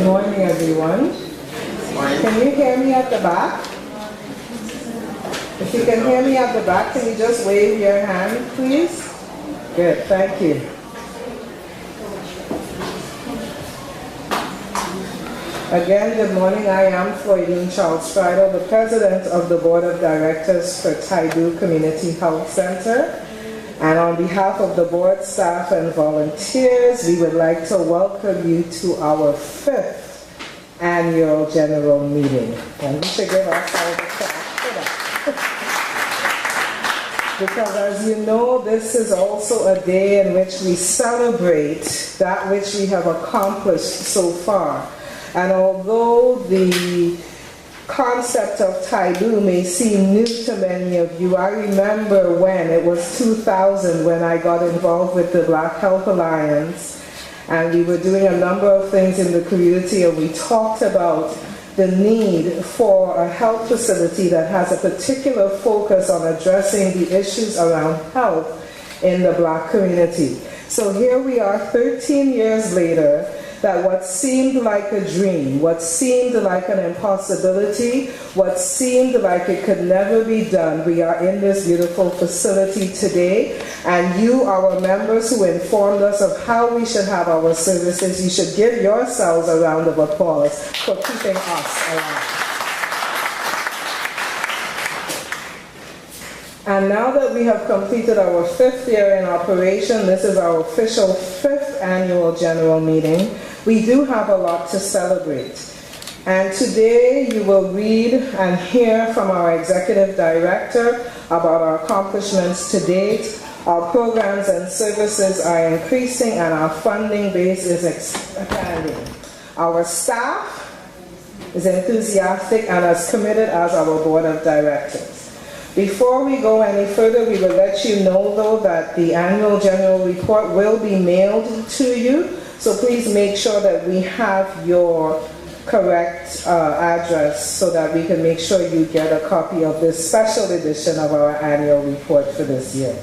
Good morning, everyone. Can you hear me at the back? If you can hear me at the back, can you just wave your hand, please? Good, thank you. Again, good morning. I am Floydine Charles Friedel, the President of the Board of Directors for Taibu Community Health Center. And on behalf of the board staff and volunteers, we would like to welcome you to our 5th annual general meeting. And we should give ourselves a clap for that. Because as you know, this is also a day in which we celebrate that which we have accomplished so far. And although the concept of Taibu may seem new to many of you, I remember when it was 2000 when I got involved with the Black Health Alliance, and we were doing a number of things in the community, and we talked about the need for a health facility that has a particular focus on addressing the issues around health in the Black community. So here we are 13 years later, that what seemed like a dream, what seemed like an impossibility, what seemed like it could never be done, we are in this beautiful facility today. And you, our members who informed us of how we should have our services, you should give yourselves a round of applause for keeping us alive. And now that we have completed our 5th year in operation, this is our official 5th annual general meeting. We do have a lot to celebrate. And today you will read and hear from our executive director about our accomplishments to date. Our programs and services are increasing and our funding base is expanding. Our staff is enthusiastic and as committed as our board of directors. Before we go any further, we will let you know, though, that the annual general report will be mailed to you. So please make sure that we have your correct address so that we can make sure you get a copy of this special edition of our annual report for this year.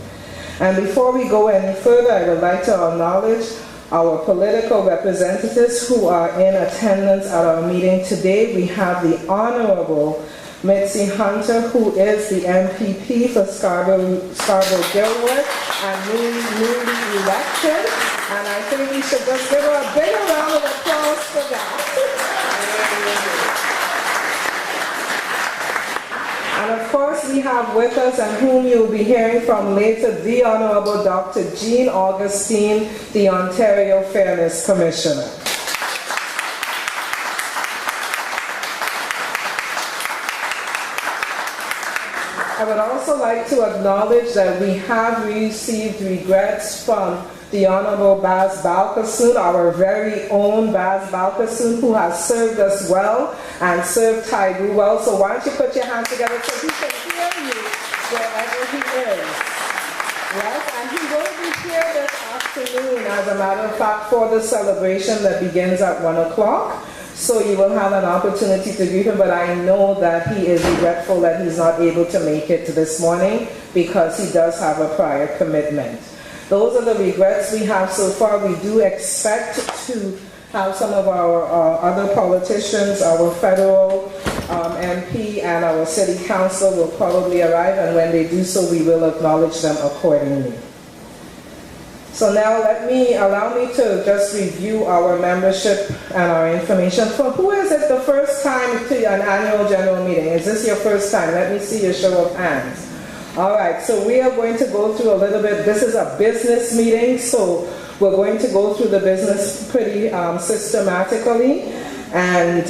And before we go any further, I would like to acknowledge our political representatives who are in attendance at our meeting today. We have the Honorable Mitzi Hunter, who is the MPP for Scarborough-Gilwood and newly elected. And I think we should just give her a bigger round of applause for that. And of course, we have with us, and whom you'll be hearing from later, the Honorable Dr. Jean Augustine, the Ontario Fairness Commissioner. I would also like to acknowledge that we have received regrets from the Honorable Baz Balkasoon, our very own Baz Balkasoon, who has served us well and served Taibu well. So why don't you put your hands together so he can hear you wherever he is. Yes, and he will be here this afternoon, as a matter of fact, for the celebration that begins at 1 o'clock. So you will have an opportunity to greet him, but I know that he is regretful that he's not able to make it this morning because he does have a prior commitment. Those are the regrets we have so far. We do expect to have some of our other politicians, our federal MP and our city council will probably arrive, and when they do so, we will acknowledge them accordingly. So now allow me to just review our membership and our information. For who is it the first time to an annual general meeting? Is this your first time? Let me see your show of hands. All right, so we are going to go through a little bit. This is a business meeting, so we're going to go through the business pretty systematically. And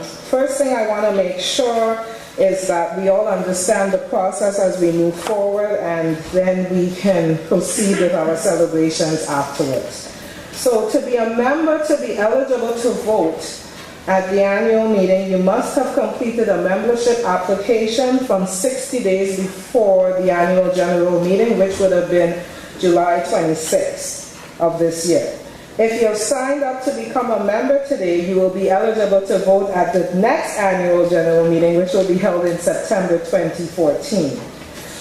first thing I want to make sure is that we all understand the process as we move forward, and then we can proceed with our celebrations afterwards. So to be a member, to be eligible to vote at the annual meeting, you must have completed a membership application from 60 days before the annual general meeting, which would have been July 26th of this year. If you're signed up to become a member today, you will be eligible to vote at the next annual general meeting, which will be held in September 2014.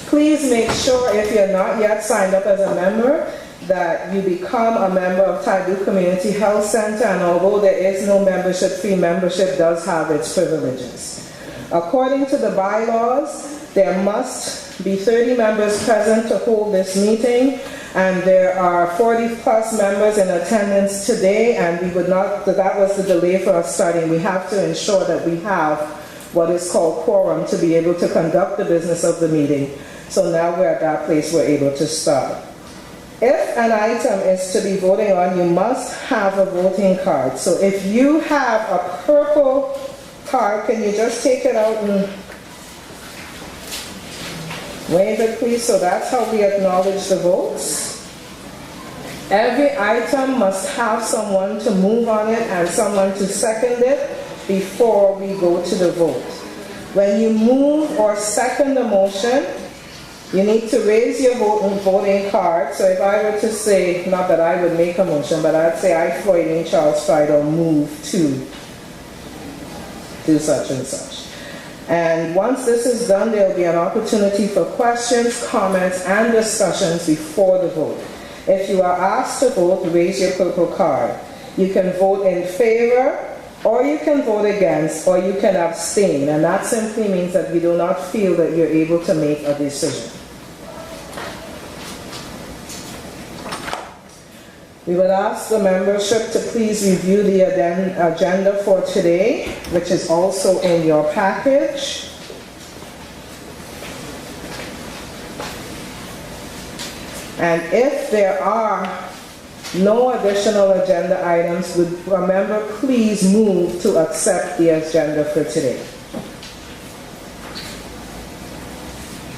Please make sure, if you're not yet signed up as a member, that you become a member of Taibu Community Health Center, and although there is no membership fee, membership does have its privileges. According to the bylaws, there must be 30 members present to hold this meeting, and there are 40 plus members in attendance today, and we would not, that was the delay for us starting. We have to ensure that we have what is called quorum to be able to conduct the business of the meeting. So now we're at that place we're able to start. If an item is to be voting on, you must have a voting card. So if you have a purple card, can you just take it out and wave it, please? So that's how we acknowledge the votes. Every item must have someone to move on it and someone to second it before we go to the vote. When you move or second the motion, you need to raise your voting card. So if I were to say, not that I would make a motion, but I'd say I, Floydine Charles Friedel, move to do such and such. And once this is done, there will be an opportunity for questions, comments, and discussions before the vote. If you are asked to vote, raise your purple card. You can vote in favor, or you can vote against, or you can abstain. And that simply means that you do not feel that you're able to make a decision. We would ask the membership to please review the agenda for today, which is also in your package. And if there are no additional agenda items, would a member please move to accept the agenda for today?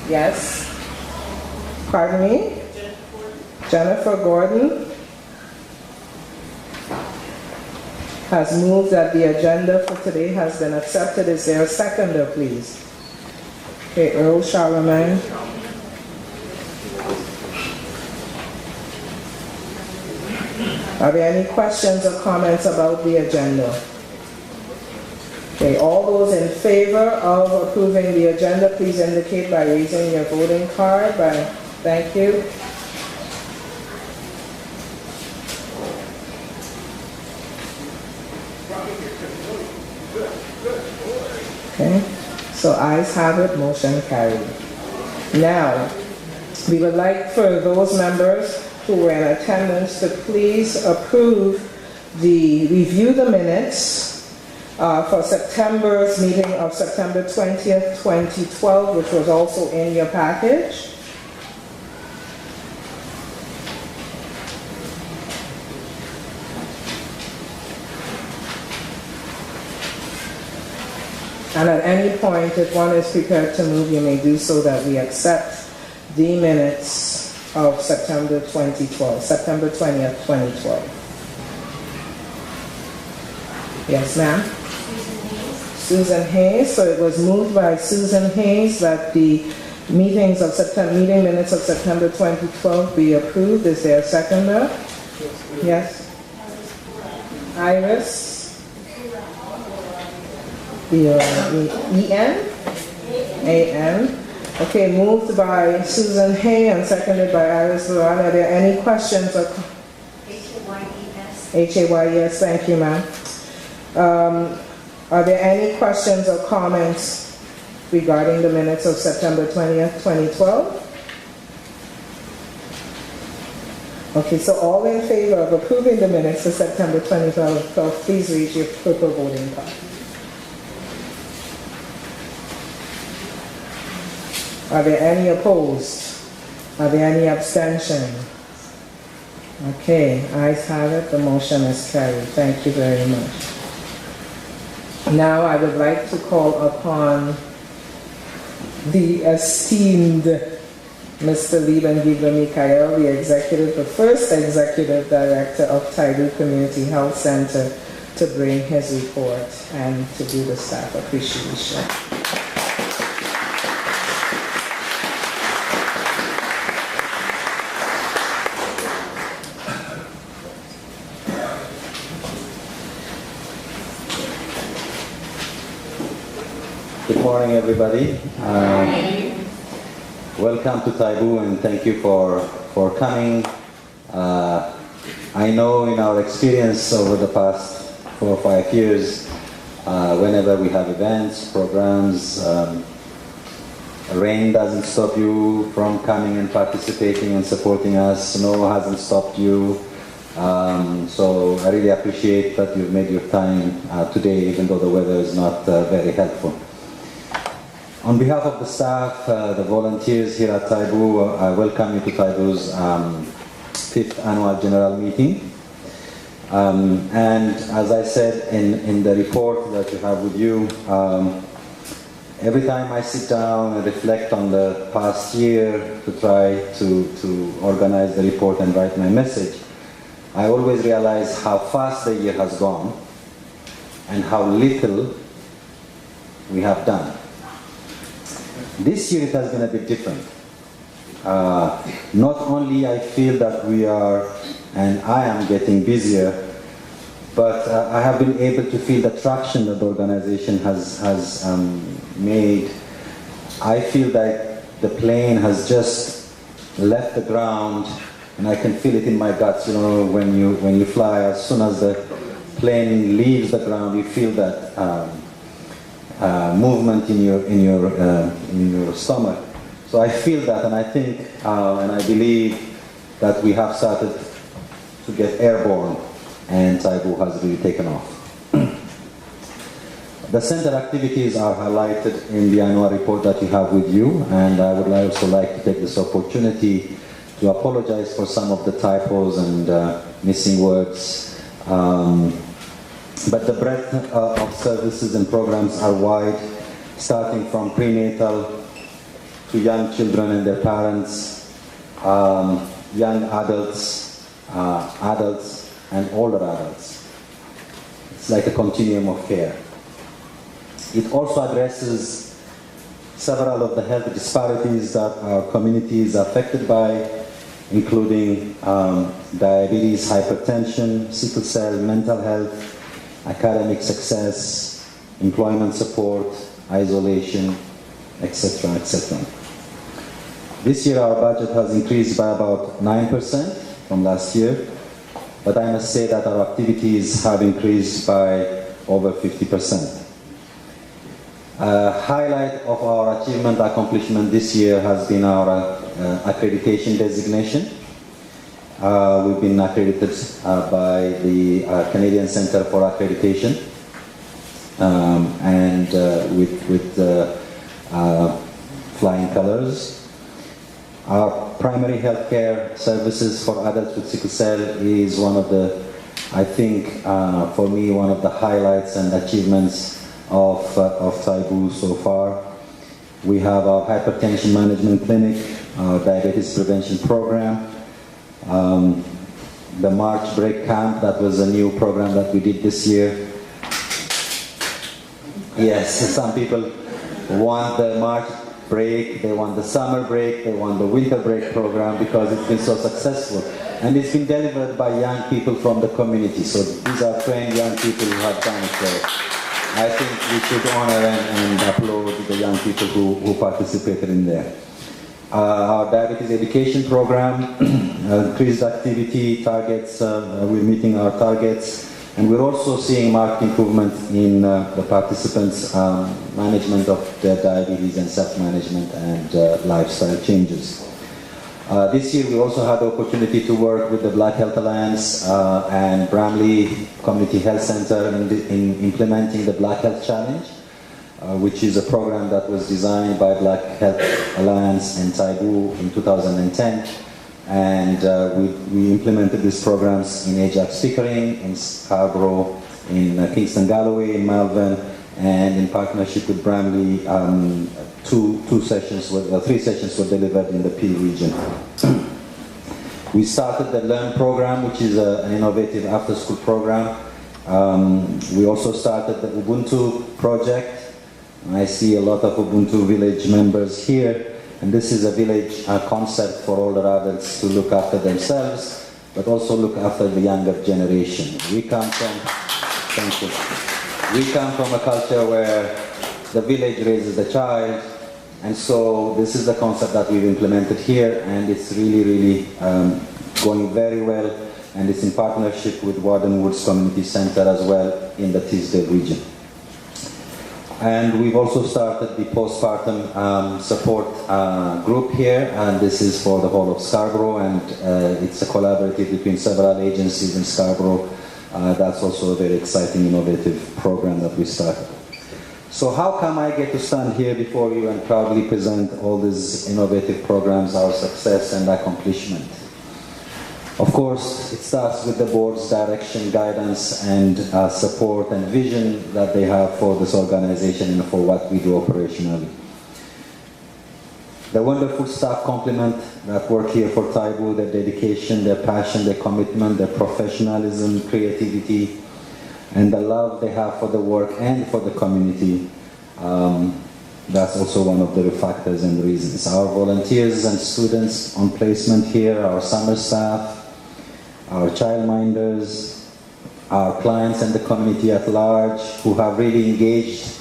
Yes? Pardon me? Jennifer Gordon has moved that the agenda for today has been accepted. Is there a seconder, please? Okay, Earl Charlemagne. Are there any questions or comments about the agenda? Okay, all those in favor of approving the agenda, please indicate by raising your voting card. Thank you. Okay, so ayes have it, motion carried. Now, we would like for those members who were in attendance to please review the minutes for September's meeting of September 20th, 2012, which was also in your package. And at any point, if one is prepared to move, you may do so that we accept the minutes of September 2012, September 20th, 2012. Yes, ma'am? Susan Hayes. So it was moved by Susan Hayes that the meeting minutes of September 2012 be approved. Is there a seconder? Yes? Iris? E-N? A.M. Okay, moved by Susan Hay and seconded by Iris Luran. Are there any questions? H-A-Y-E-S. H-A-Y-E-S, thank you, ma'am. Are there any questions or comments regarding the minutes of September 20th, 2012? Okay, so all in favor of approving the minutes of September 2012, please raise your purple voting card. Are there any opposed? Are there any abstentions? Okay, ayes have it, the motion is carried. Thank you very much. Now I would like to call upon the esteemed Mr. Lieben Gibler Mikael, the first executive director of Taibu Community Health Center, to bring his report and to do the staff appreciation. Good morning, everybody. Welcome to Taibu, and thank you for coming I know in our experience over the past 4 or 5 years, whenever we have events, programs, rain doesn't stop you from coming and participating and supporting us. Snow hasn't stopped you. So I really appreciate that you've made your time today, even though the weather is not very helpful. On behalf of the staff, the volunteers here at Taibu, I welcome you to Taibu's 5th annual general meeting. And as I said in the report that you have with you, every time I sit down and reflect on the past year to try to organize the report and write my message, I always realize how fast the year has gone and how little we have done. This year it has been a bit different. Not only I feel that we are, and I am getting busier, but I have been able to feel the traction that the organization has made. I feel that the plane has just left the ground, and I can feel it in my guts. You know, when you fly, as soon as the plane leaves the ground, you feel that movement in your stomach. So I feel that, and I think and I believe that we have started to get airborne, and Taibu has really taken off. The center activities are highlighted in the annual report that you have with you, and I would also like to take this opportunity to apologize for some of the typos and missing words. But the breadth of services and programs are wide, starting from prenatal to young children and their parents, young adults, adults and older adults. It's like a continuum of care. It also addresses several of the health disparities that our community is affected by, including diabetes, hypertension, sickle cell, mental health, academic success, employment support, isolation, etc., etc. This year our budget has increased by about 9% from last year, but I must say that our activities have increased by over 50%. Highlight of our achievement accomplishment this year has been our accreditation designation. We've been accredited by the Canadian Centre for Accreditation, and with flying colors. Our primary healthcare services for adults with sickle cell is one of the, I think, for me, one of the highlights and achievements of Taibu so far. We have our hypertension management clinic, our diabetes prevention program, the March break camp. That was a new program that we did this year. Yes, some people want the March break, they want the summer break, they want the winter break program because it's been so successful. And it's been delivered by young people from the community. So these are trained young people who have done it. So I think we should honor and applaud the young people who participated in there. Our diabetes education program, increased activity targets, we're meeting our targets, and we're also seeing marked improvement in the participants' management of their diabetes and self-management and lifestyle changes. This year we also had the opportunity to work with the Black Health Alliance and Bramley Community Health Center in implementing the Black Health Challenge, which is a program that was designed by Black Health Alliance and Taibu in 2010. And we implemented these programs in Ajax Pickering, in Scarborough, in Kingston Galloway, in Malvern, and in partnership with Bramley, three sessions were delivered in the Peel region. We started the Learn program, which is an innovative after-school program. We also started the Ubuntu project. I see a lot of Ubuntu village members here. And this is a village concept for older adults to look after themselves, but also look after the younger generation. We come from a culture where the village raises the child, and so this is the concept that we've implemented here, and it's really, really going very well, and it's in partnership with Warden Woods Community Center as well in the Teesdale region. And we've also started the postpartum support group here, and this is for the whole of Scarborough, and it's a collaborative between several agencies in Scarborough. That's also a very exciting, innovative program that we started. So how come I get to stand here before you and proudly present all these innovative programs, our success and accomplishment? Of course, it starts with the board's direction, guidance, and support and vision that they have for this organization and for what we do operationally. The wonderful staff complement that work here for Taibu, their dedication, their passion, their commitment, their professionalism, creativity, and the love they have for the work and for the community. That's also one of the factors and reasons. Our volunteers and students on placement here, our summer staff, our childminders, our clients and the community at large who have really engaged.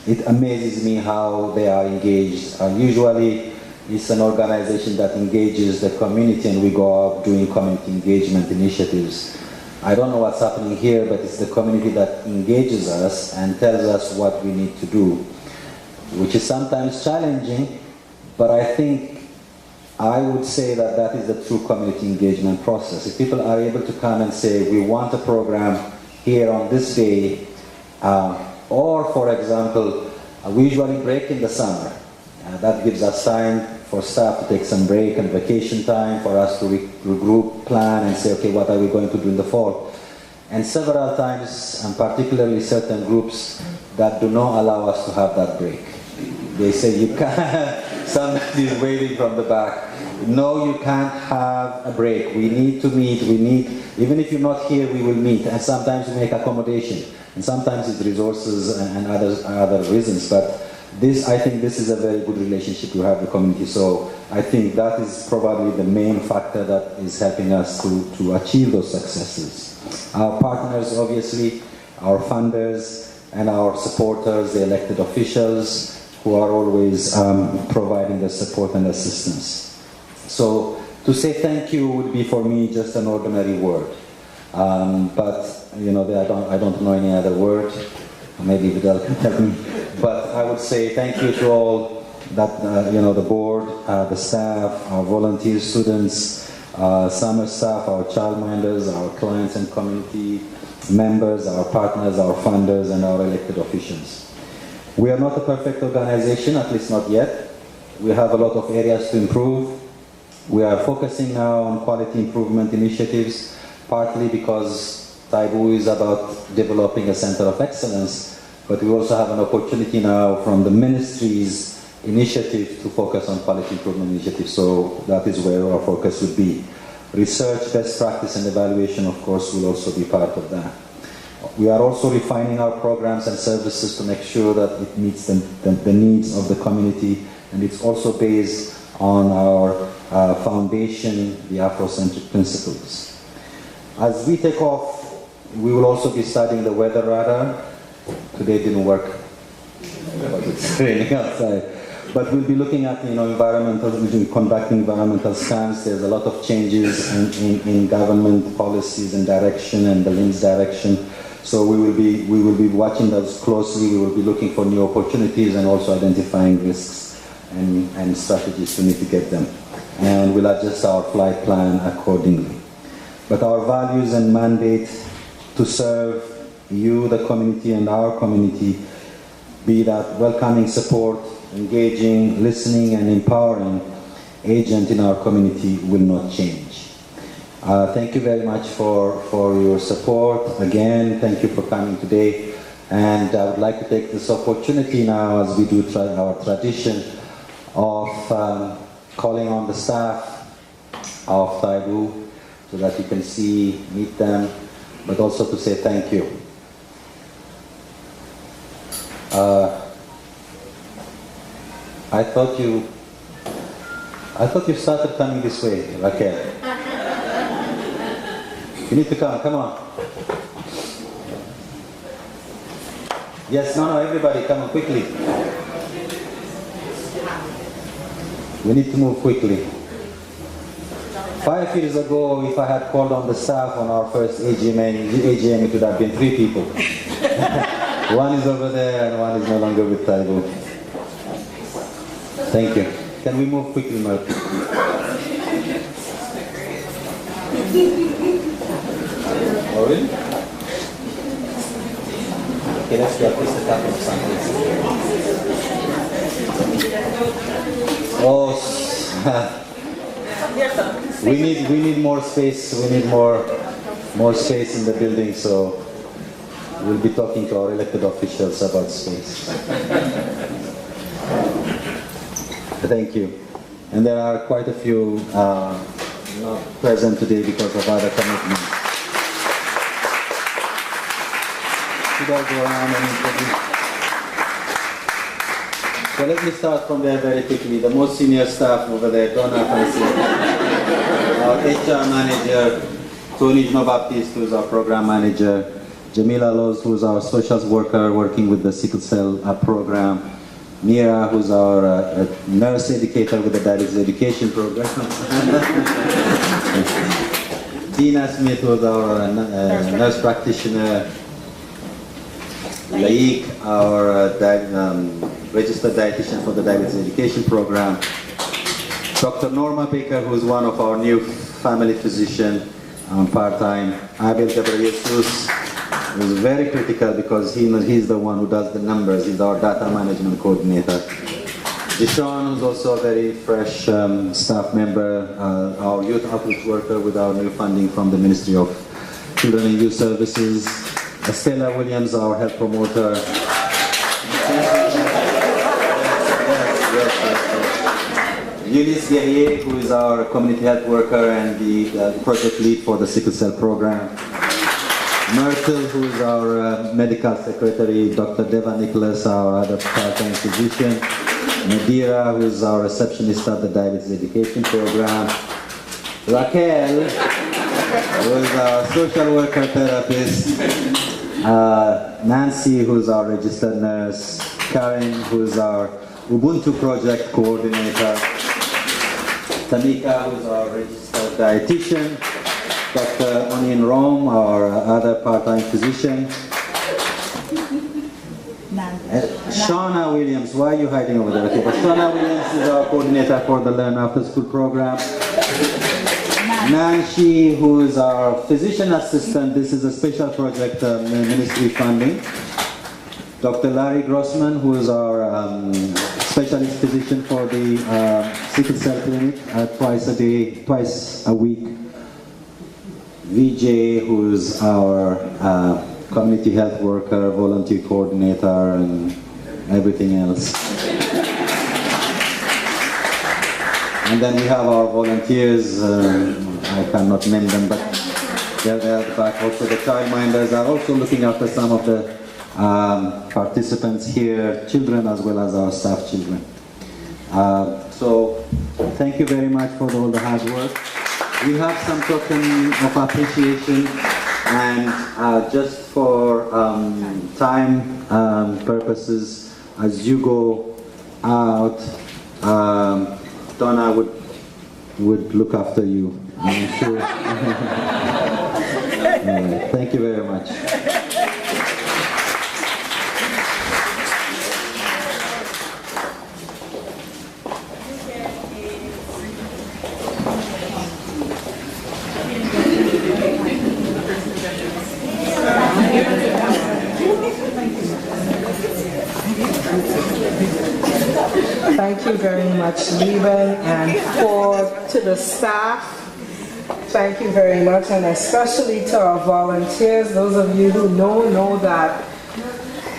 It amazes me how they are engaged. Usually it's an organization that engages the community and we go out doing community engagement initiatives. I don't know what's happening here, but it's the community that engages us and tells us what we need to do, which is sometimes challenging, but I think I would say that that is the true community engagement process. If people are able to come and say, we want a program here on this day, or for example, we usually break in the summer. That gives us time for staff to take some break and vacation time, for us to regroup, plan, and say, okay, what are we going to do in the fall? And several times, and particularly certain groups that do not allow us to have that break. They say, you can't, somebody is waving from the back. No, you can't have a break. We need to meet, even if you're not here, we will meet. And sometimes we make accommodation. And sometimes it's resources and other reasons. But this, I think this is a very good relationship we have with the community. So I think that is probably the main factor that is helping us to achieve those successes. Our partners, obviously, our funders and our supporters, the elected officials, who are always providing the support and assistance. So to say thank you would be for me just an ordinary word. But you know, I don't know any other word. Maybe Vidal can help me. But I would say thank you to all that, you know, the board, the staff, our volunteer students, summer staff, our childminders, our clients and community members, our partners, our funders, and our elected officials. We are not a perfect organization, at least not yet. We have a lot of areas to improve. We are focusing now on quality improvement initiatives, partly because Taibu is about developing a center of excellence, but we also have an opportunity now from the ministry's initiative to focus on quality improvement initiatives, so that is where our focus would be. Research, best practice, and evaluation, of course, will also be part of that. We are also refining our programs and services to make sure that it meets the needs of the community, and it's also based on our foundation, the Afrocentric principles. As we take off, we will also be studying the weather radar. Today didn't work because it's raining outside. But we'll be looking at, you know, we'll be conducting environmental scans. There's a lot of changes in government policies and direction and the wind's direction. So we will be watching those closely. We will be looking for new opportunities and also identifying risks and strategies to mitigate them. And we'll adjust our flight plan accordingly. But our values and mandate to serve you, the community, and our community, be that welcoming support, engaging, listening, and empowering agent in our community will not change. Thank you very much for your support. Again, thank you for coming today. And I would like to take this opportunity now, as we do our tradition, of calling on the staff of Taibu so that you can meet them, but also to say thank you. I thought you started coming this way, Raquel. You need to come on. Yes, no, everybody, come on quickly. We need to move quickly. 5 years ago, if I had called on the staff on our first A.G.M, it would have been 3 people. One is over there and one is no longer with Taibu. Thank you. Can we move quickly, Mark? Oh, really? Okay, let's do at least a couple of samples. Oh, we need more space. We need more space in the building. So we'll be talking to our elected officials about space. Thank you. And there are quite a few not present today because of other commitments. Should I go around and introduce? So let me start from there very quickly. The most senior staff over there, Donna Fancy, our HR manager, Tony Baptiste, who is our program manager, Jamila Loz, who is our social worker working with the sickle cell program, Mira, who's our nurse educator with the diabetes education program, Dina Smith, who's our nurse practitioner, Laik, our registered dietitian for the diabetes education program, Dr. Norma Baker, who's one of our new family physician part-time, Abel Gabriel-Jesus, who's very critical because he's the one who does the numbers. He's our data management coordinator. Deshaun, who's also a very fresh staff member, our youth outreach worker with our new funding from the Ministry of Children and Youth Services. Estella Williams, our health promoter. Eunice Guerrier, who is our community health worker and the project lead for the sickle cell program. Myrtle, who is our medical secretary. Dr. Deva Nicholas, our other part-time physician. Nadira, who is our receptionist at the diabetes education program. Raquel, who is our social worker therapist. Nancy, who is our registered nurse. Karen, who is our Ubuntu project coordinator. Tamika, who is our registered dietitian. Dr. Onion Rome, our other part-time physician. Shauna Williams, why are you hiding over there? Okay, but Shauna Williams is our coordinator for the Learn After School program. Nancy, who is our physician assistant. This is a special project ministry funding. Dr. Larry Grossman, who is our specialist physician for the sickle cell clinic, twice a week. VJ, who is our community health worker, volunteer coordinator, and everything else. And then we have our volunteers, I cannot name them, but they're there at the back. Also the childminders are also looking after some of the participants here, children as well as our staff children. So thank you very much for all the hard work. We have some token of appreciation, and just for time purposes, as you go out, Donna would look after you, I'm sure. Thank you very much. Thank you very much, Lieben, and to the staff, thank you very much, and especially to our volunteers. Those of you who know that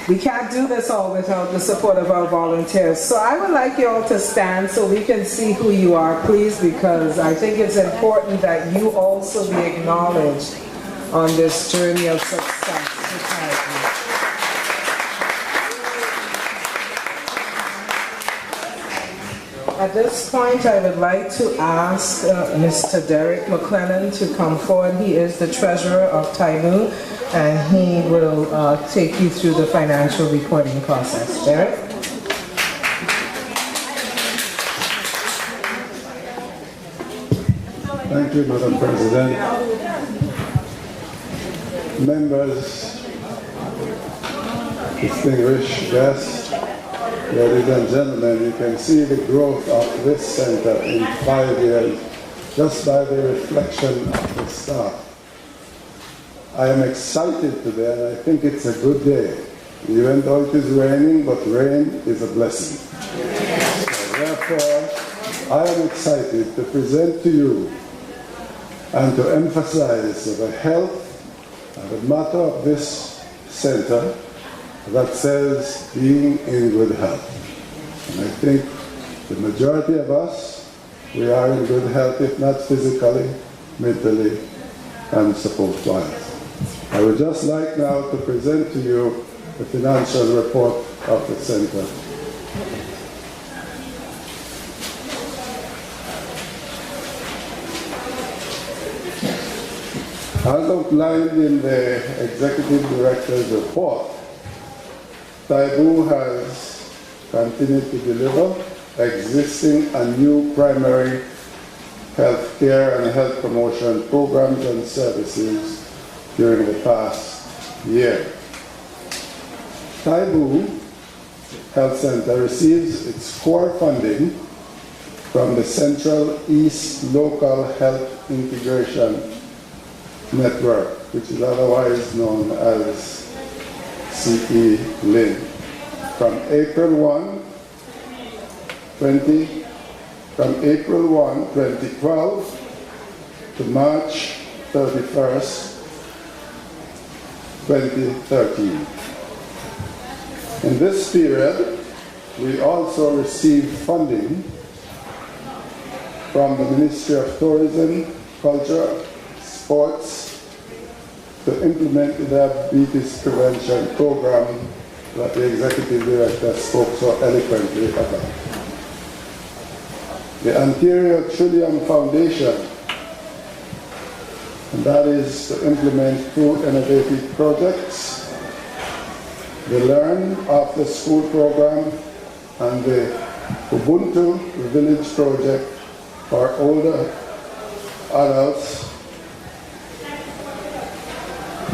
we can't do this all without the support of our volunteers. So I would like you all to stand so we can see who you are, please, because I think it's important that you also be acknowledged on this journey of success. At this point, I would like to ask Mr. Derek McClellan to come forward. He is the treasurer of Taibu, and he will take you through the financial reporting process. Derek? Thank you, Madam President. Members, distinguished guests, ladies and gentlemen, you can see the growth of this center in 5 years just by the reflection of the staff. I am excited today, and I think it's a good day, even though it is raining, but rain is a blessing. So therefore, I am excited to present to you and to emphasize the health and the matter of this center that says being in good health. And I think the majority of us, we are in good health, if not physically, mentally, and support-wise. I would just like now to present to you the financial report of the center. As outlined in the Executive Director's report, Taibu has continued to deliver existing and new primary health care and health promotion programs and services during the past year. Taibu Health Center receives its core funding from the Central East Local Health Integration Network, which is otherwise known as CE-LIN. From April 1, 2012 to March 31st, 2013. In this period, we also received funding from the Ministry of Tourism, Culture, Sports to implement the diabetes prevention program that the Executive Director spoke so eloquently about. The Anterior Trillium Foundation, and that is to implement 2 innovative projects, the Learn After School program and the Ubuntu Village project for older adults.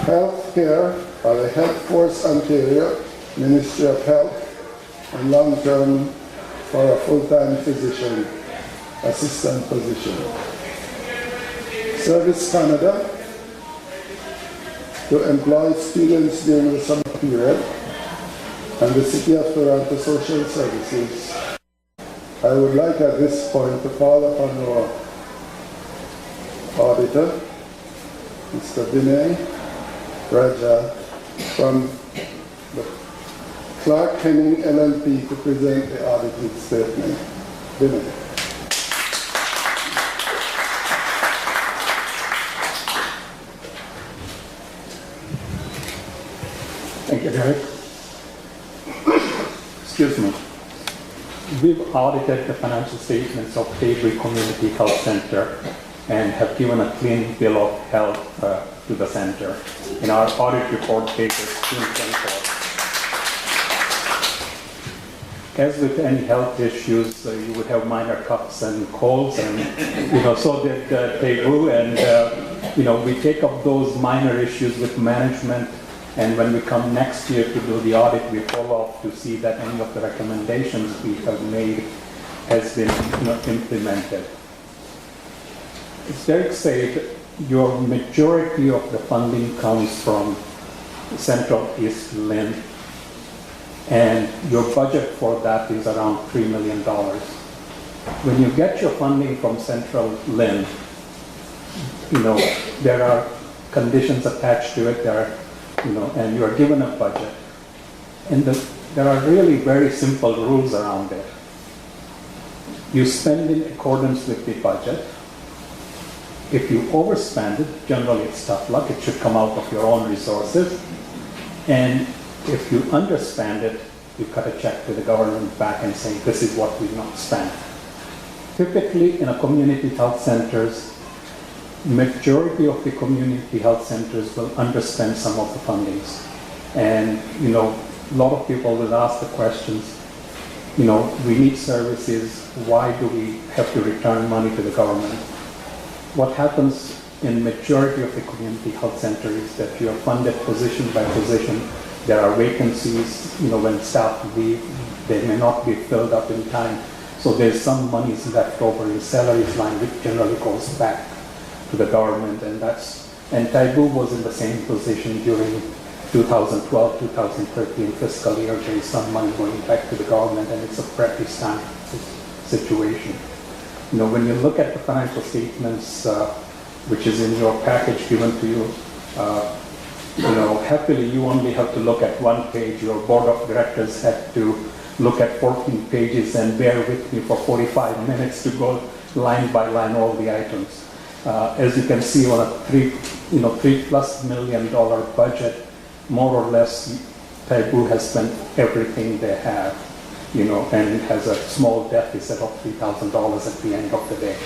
Healthcare by the Health Force Ontario, Ministry of Health, and long-term for a full-time physician assistant position. Service Canada to employ students during the summer period, and the City of Toronto Social Services. I would like at this point to call upon our auditor, Mr. Vinay Raja from the Clark Henning LLP to present the audited statement. Vinay. Thank you, Derek. Excuse me. We've audited the financial statements of Taibu Community Health Center and have given a clean bill of health to the center. In our audit report dated June 24. As with any health issues, you would have minor coughs and colds, and so did Taibu, and we take up those minor issues with management. And when we come next year to do the audit, we follow up to see that any of the recommendations we have made has been implemented. As Derek said, your majority of the funding comes from Central East LIN, and your budget for that is around $3 million. When you get your funding from Central LIN, there are conditions attached to it. And you are given a budget. And there are really very simple rules around it. You spend in accordance with the budget. If you overspend it, generally it's tough luck. It should come out of your own resources. And if you underspend it, you cut a check to the government back and say, this is what we've not spent. Typically, in a community health centers, majority of the community health centers will underspend some of the fundings. And, a lot of people will ask the questions, we need services, why do we have to return money to the government? what happens in majority of the community health center is that you are funded position by position. There are vacancies, when staff leave, they may not be filled up in time. So there's some monies left over in the salaries line, which generally goes back to the government, and Taibu was in the same position during 2012-2013 fiscal year. There is some money going back to the government, and it's a pretty standard situation. When you look at the financial statements, which is in your package given to you, happily you only have to look at one page. Your board of directors had to look at 14 pages and bear with me for 45 minutes to go line by line all the items. As you can see, on a $3+ million budget, more or less, Taibu has spent everything they have, and it has a small deficit of $3,000 at the end of the day,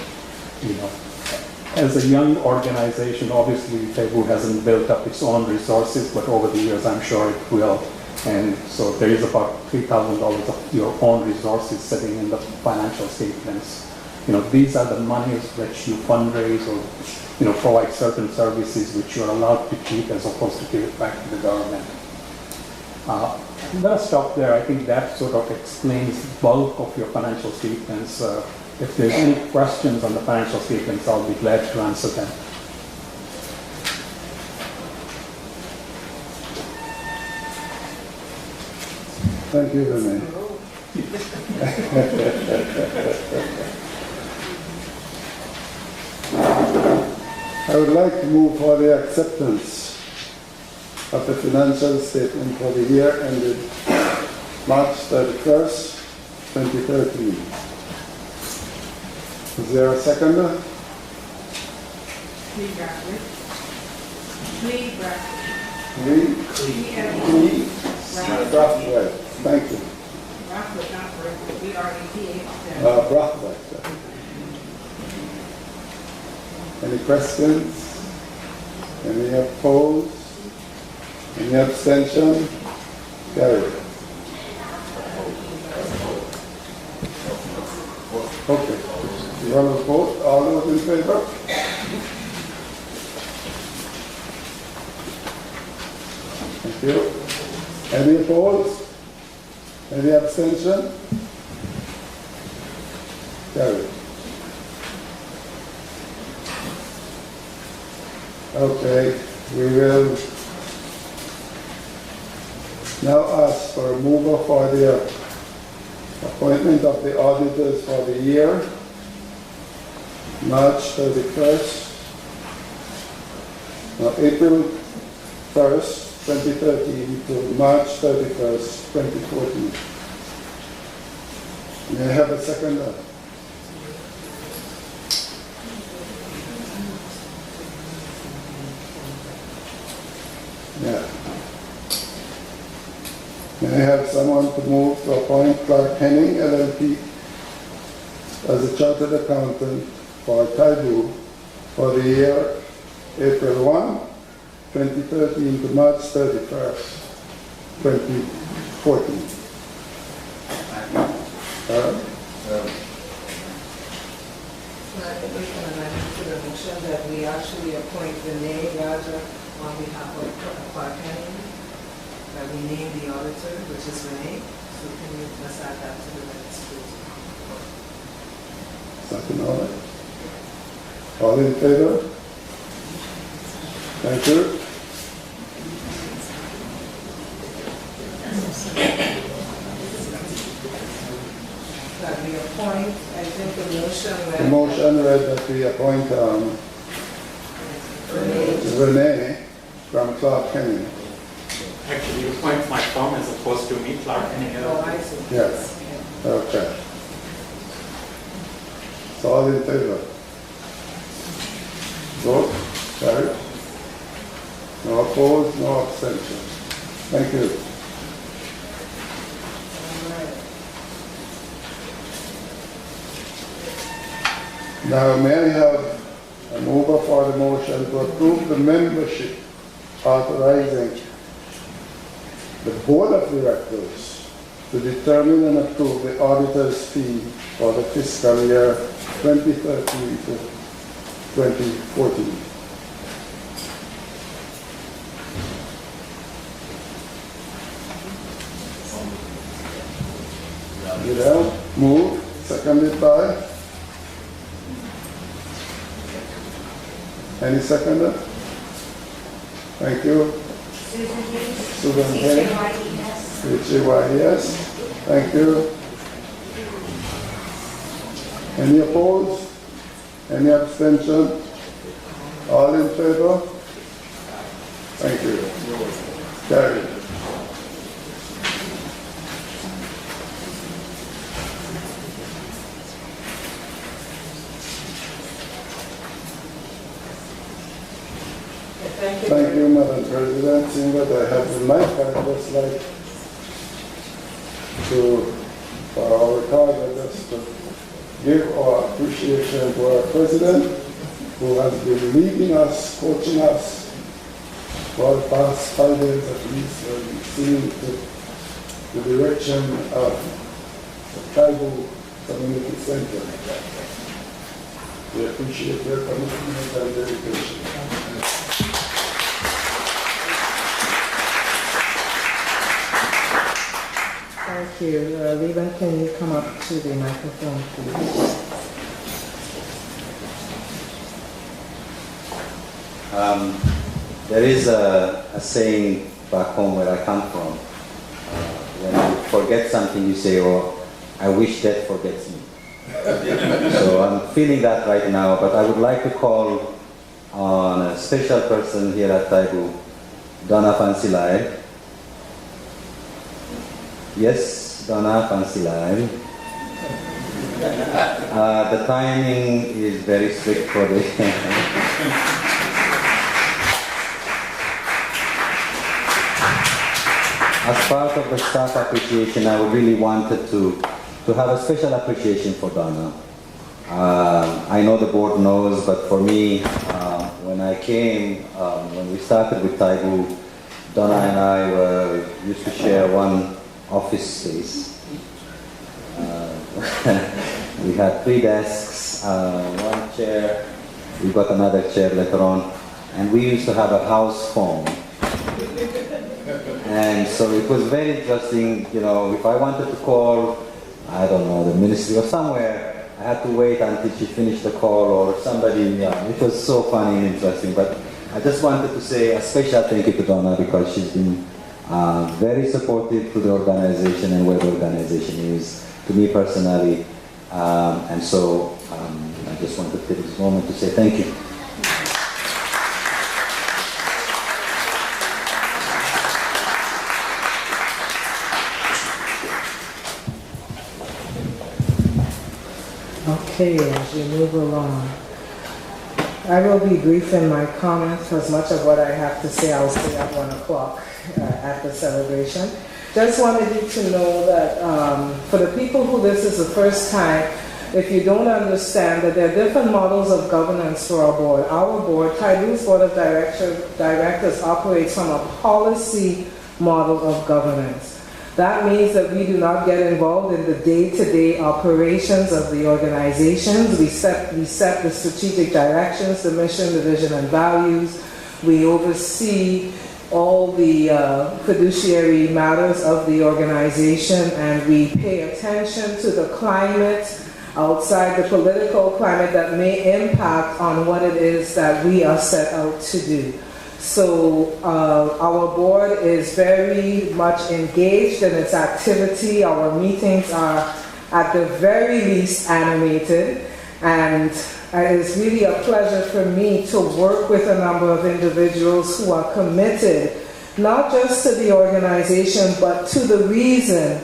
As a young organization, obviously, Taibu hasn't built up its own resources, but over the years, I'm sure it will. And so there is about $3,000 of your own resources sitting in the financial statements. These are the monies which you fundraise or, provide certain services which you're allowed to keep as opposed to give it back to the government. I'm going to stop there. I think that sort of explains the bulk of your financial statements. If there's any questions on the financial statements, I'll be glad to answer them. Thank you, Rene. I would like to move for the acceptance of the financial statement for the year ended March 31st, 2013. Is there a seconder? Lee Bradford. Lee Bradford. Lee Bradford. Thank you. Bradford, not Bradford. B-R-A-T-H. Bradford. Any questions? Any opposed? Any abstention? Carried. Okay. You want to vote? All those in favor? Thank you. Any opposed? Any abstention? Carried. Okay, we will now ask for a mover for the appointment of the auditors for the year, March 31st, April 1st, 2013 to March 31st, 2014. May I have a seconder? Yeah. May I have someone to move to appoint Clark Henning, LLP, as a chartered accountant for Taibu for the year April 1, 2013 to March 31st, 2014. I think we can amend to the motion that we actually appoint Renee Raja on behalf of Clark Henning, that we name the auditor, which is Renee. So can you just add that to the minutes, please? Second, all right. All in favor? Thank you. That we appoint, I think the motion read. The motion read that we appoint Renee from Clark Henning. Actually, you point my firm as opposed to me, Clark Henning. Oh, I see. Yes. Okay. So all in favor? Vote. Carried. No opposed, no abstention. Thank you. Now, may I have a mover for the motion to approve the membership authorizing the Board of Directors to determine and approve the auditor's fee for the fiscal year 2013 to 2014. Gidel, move, seconded by? Any seconder? Thank you. Susan Hayes. H-A-Y-E-S. Thank you. Any opposed? Any abstention? All in favor? Thank you. Carried. Thank you, Madam President. Seeing that I have the mic, I'd just like to, for our record, I just to give our appreciation to our President, who has been leading us, coaching us for the past 5 years at least, and seeing the direction of the Taibu Community Center. We appreciate your commitment and dedication. Thank you. Leland, can you come up to the microphone, please? There is a saying back home where I come from. When you forget something, you say, "Oh, I wish that forgets me." So I'm feeling that right now, but I would like to call on a special person here at Taibu, Donna Fansilai. Yes, Donna Fansilai. The timing is very strict for the... As part of the staff appreciation, I would really wanted to have a special appreciation for Donna. I know the board knows, but for me, when I came, when we started with Taibu, Donna and I used to share one office space. We had 3 desks, 1 chair. We got another chair later on, and we used to have a house phone. And so it was very interesting, you know, if I wanted to call, I don't know, the ministry or somewhere, I had to wait until she finished the call or somebody, yeah, it was so funny and interesting. But I just wanted to say a special thank you to Donna because she's been very supportive to the organization and where the organization is, to me personally. And so I just want to take this moment to say thank you. Okay, as we move along, I will be brief in my comments because much of what I have to say I'll say at 1 o'clock at the celebration. Just wanted you to know that for the people who this is the first time, if you don't understand that there are different models of governance for our board, Taibu's Board of Directors operates from a policy model of governance. That means that we do not get involved in the day-to-day operations of the organizations. We set the strategic directions, the mission, the vision, and values. We oversee all the fiduciary matters of the organization, and we pay attention to the climate outside the political climate that may impact on what it is that we are set out to do. So our board is very much engaged in its activity. Our meetings are at the very least animated, and it is really a pleasure for me to work with a number of individuals who are committed not just to the organization but to the reason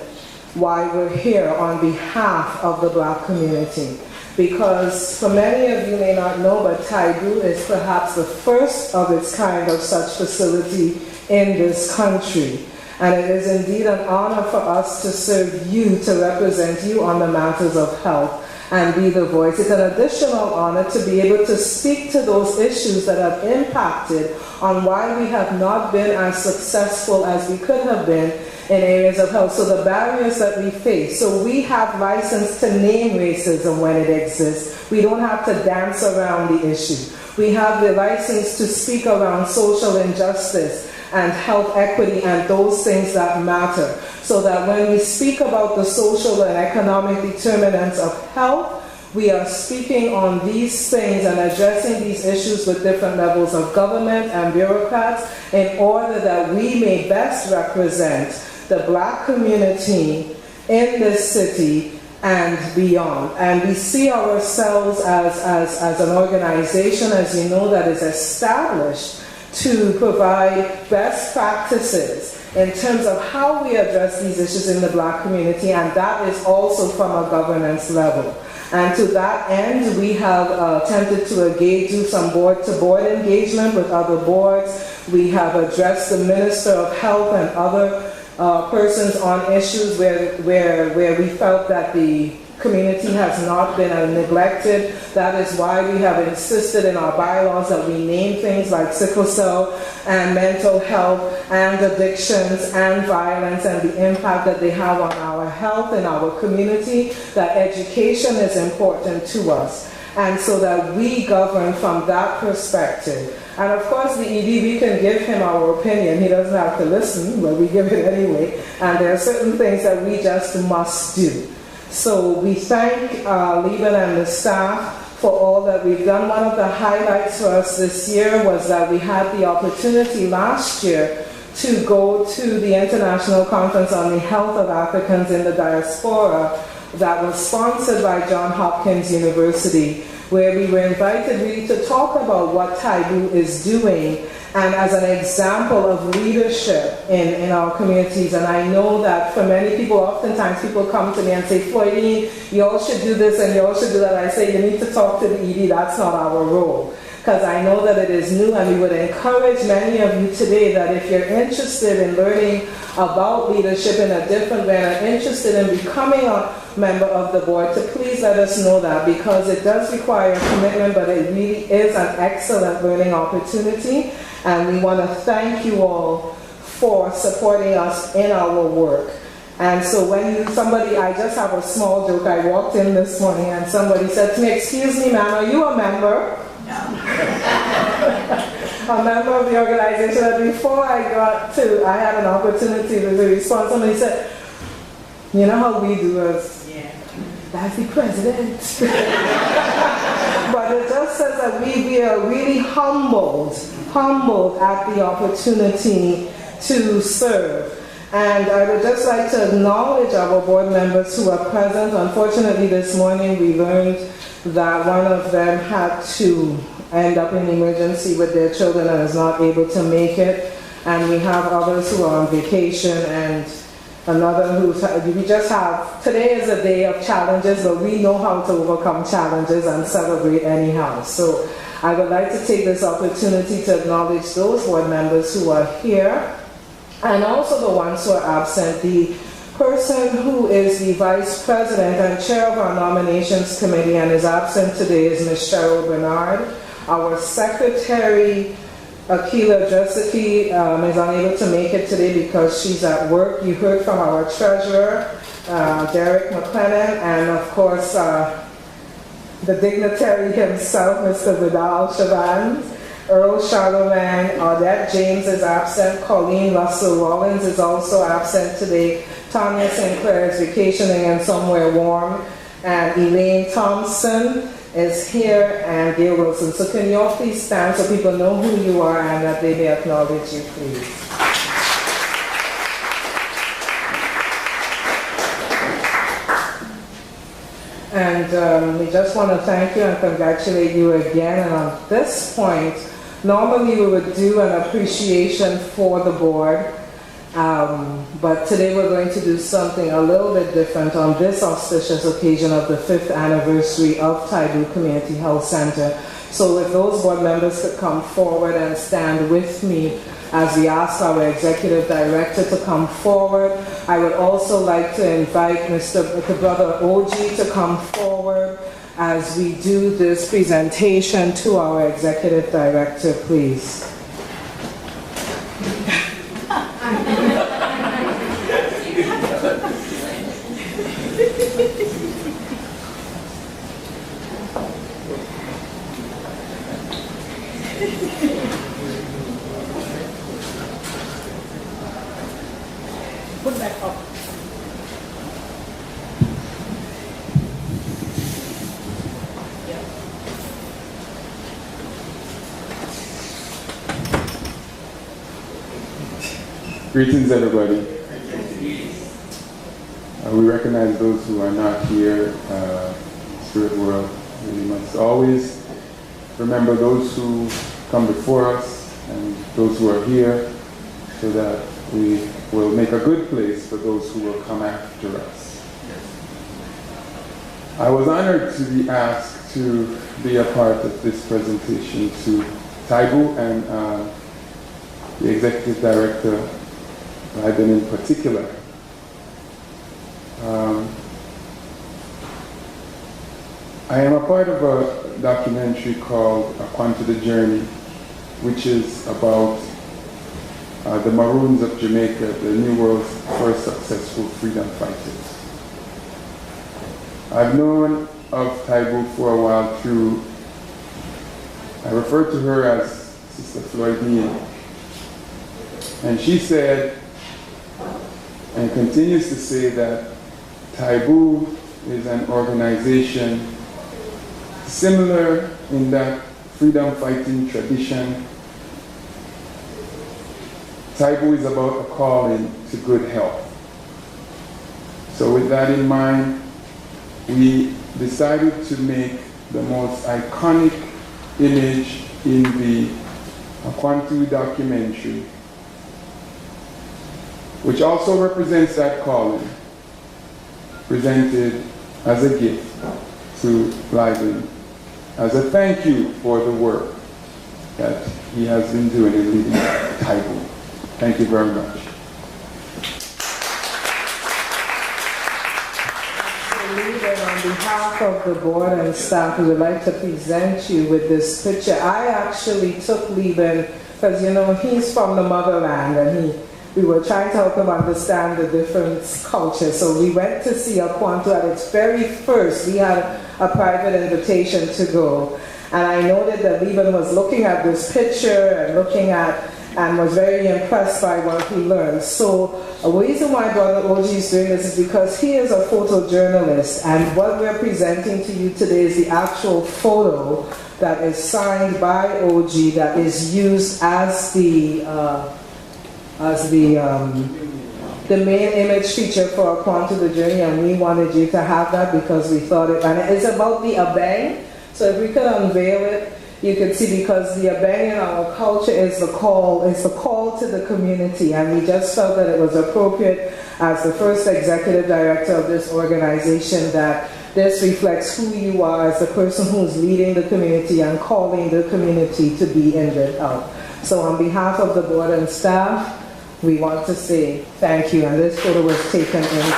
why we're here on behalf of the Black community. Because for many of you may not know, but Taibu is perhaps the first of its kind of such facility in this country. And it is indeed an honor for us to serve you, to represent you on the matters of health and be the voice. It's an additional honor to be able to speak to those issues that have impacted on why we have not been as successful as we could have been in areas of health. So the barriers that we face. So we have license to name racism when it exists. We don't have to dance around the issue. We have the license to speak around social injustice and health equity and those things that matter. So that when we speak about the social and economic determinants of health, we are speaking on these things and addressing these issues with different levels of government and bureaucrats in order that we may best represent the Black community in this city and beyond. And we see ourselves as an organization, as you know, that is established to provide best practices in terms of how we address these issues in the Black community, and that is also from a governance level. And to that end, we have attempted to do some board-to-board engagement with other boards. We have addressed the Minister of Health and other persons on issues where we felt that the community has not been neglected. That is why we have insisted in our bylaws that we name things like sickle cell and mental health and addictions and violence and the impact that they have on our health and our community, that education is important to us. And so that we govern from that perspective. And of course the ED, we can give him our opinion. He doesn't have to listen, but we give it anyway. And there are certain things that we just must do. So we thank Lieben and the staff for all that we've done. One of the highlights for us this year was that we had the opportunity last year to go to the International Conference on the Health of Africans in the Diaspora that was sponsored by Johns Hopkins University, where we were invited really to talk about what Taibu is doing and as an example of leadership in our communities. And I know that for many people, oftentimes people come to me and say, Floydine, you all should do this and you all should do that. I say, you need to talk to the ED, that's not our role. Because I know that it is new, and we would encourage many of you today that if you're interested in learning about leadership in a different way and are interested in becoming a member of the board, to please let us know that, because it does require a commitment, but it really is an excellent learning opportunity. And we want to thank you all for supporting us in our work. And so when I just have a small joke. I walked in this morning and somebody said to me, excuse me, ma'am, are you a member? A member of the organization. And before I had an opportunity to respond, somebody said, you know how we do as that's the president. But it just says that we are really humbled at the opportunity to serve. And I would just like to acknowledge our board members who are present. Unfortunately, this morning we learned that one of them had to end up in emergency with their children and is not able to make it. And we have others who are on vacation, and another today is a day of challenges, but we know how to overcome challenges and celebrate anyhow. So I would like to take this opportunity to acknowledge those board members who are here, and also the ones who are absent. The person who is the vice president and chair of our nominations committee and is absent today is Ms. Cheryl Bernard. Our secretary, Akila Dresicki, is unable to make it today because she's at work. You heard from our treasurer, Derek McLennan, and of course the dignitary himself, Mr. Vidal Chavans. Earl Charlemagne, Audette James is absent. Colleen Russell Rollins is also absent today. Tanya Sinclair is vacationing and somewhere warm. And Elaine Thompson is here, and Gail Wilson. So can you all please stand so people know who you are and that they may acknowledge you, please. And we just want to thank you and congratulate you again. And on this point, normally we would do an appreciation for the board, but today we're going to do something a little bit different on this auspicious occasion of the 5th anniversary of Taibu Community Health Center. So if those board members could come forward and stand with me as we ask our executive director to come forward. I would also like to invite Brother O.G. to come forward as we do this presentation to our executive director, please. Put that up. Greetings, everybody. We recognize those who are not here, Spirit World. We must always remember those who come before us and those who are here, so that we will make a good place for those who will come after us. I was honored to be asked to be a part of this presentation to Taibu and the Executive Director, Biden in particular. I am a part of a documentary called A Quant to the Journey, which is about the Maroons of Jamaica, the New World's first successful freedom fighters. I've known of Taibu for a while through, I refer to her as Sister Floydine, and she said, and continues to say, that Taibu is an organization similar in that freedom fighting tradition. Taibu is about a calling to good health. So with that in mind, we decided to make the most iconic image in the Akwantu documentary, which also represents that calling, presented as a gift to Lyden, as a thank you for the work that he has been doing in leading Taibu. Thank you very much. On behalf of the board and staff, we would like to present you with this picture. I actually took Lieben because, you know, he's from the motherland, and we were trying to help him understand the different cultures. So we went to see Akwantu at its very first. We had a private invitation to go. And I noted that Lieben was looking at this picture and was very impressed by what he learned. So a reason why Brother OG is doing this is because he is a photojournalist, and what we're presenting to you today is the actual photo that is signed by OG that is used as the main image feature for Quant to the Journey, and we wanted you to have that because we thought it, and it's about the abeng. So if we could unveil it, you could see, because the abeng in our culture is the call to the community, and we just felt that it was appropriate as the first executive director of this organization that this reflects who you are as the person who's leading the community and calling the community to be in good health. So on behalf of the board and staff, we want to say thank you, and this photo was taken in.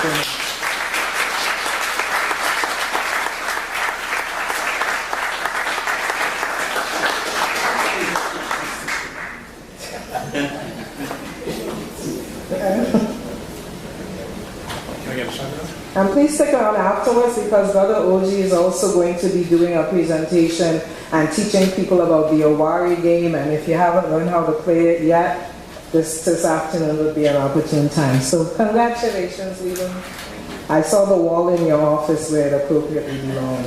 And please stick around afterwards, because Brother OG is also going to be doing a presentation and teaching people about the Owari game, and if you haven't learned how to play it yet, this afternoon would be an opportune time. So congratulations, Lieben. I saw the wall in your office where it appropriately belongs.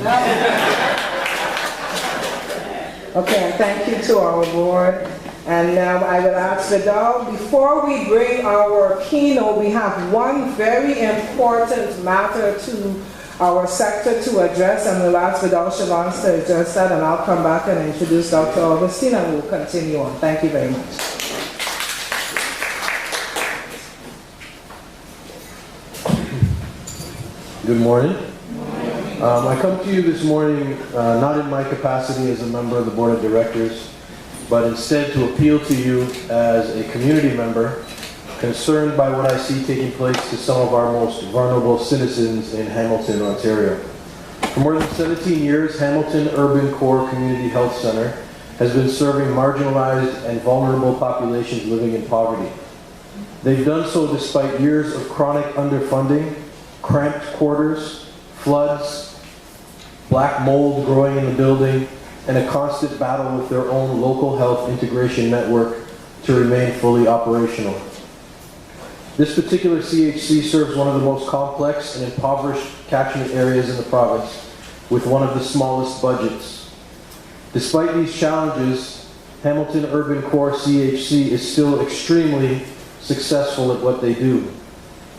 Okay, and thank you to our board. And now I will ask Vidal, before we bring our keynote, we have one very important matter to our sector to address, and we'll ask Vidal Chavans to address that, and I'll come back and introduce Dr. Augustine, and we'll continue on. Thank you very much. Good morning. I come to you this morning not in my capacity as a member of the board of directors, but instead to appeal to you as a community member concerned by what I see taking place to some of our most vulnerable citizens in Hamilton, Ontario. For more than 17 years, Hamilton Urban Core Community Health Center has been serving marginalized and vulnerable populations living in poverty. They've done so despite years of chronic underfunding, cramped quarters, floods, black mold growing in the building, and a constant battle with their own local health integration network to remain fully operational. This particular CHC serves one of the most complex and impoverished catchment areas in the province, with one of the smallest budgets. Despite these challenges, Hamilton Urban Core CHC is still extremely successful at what they do.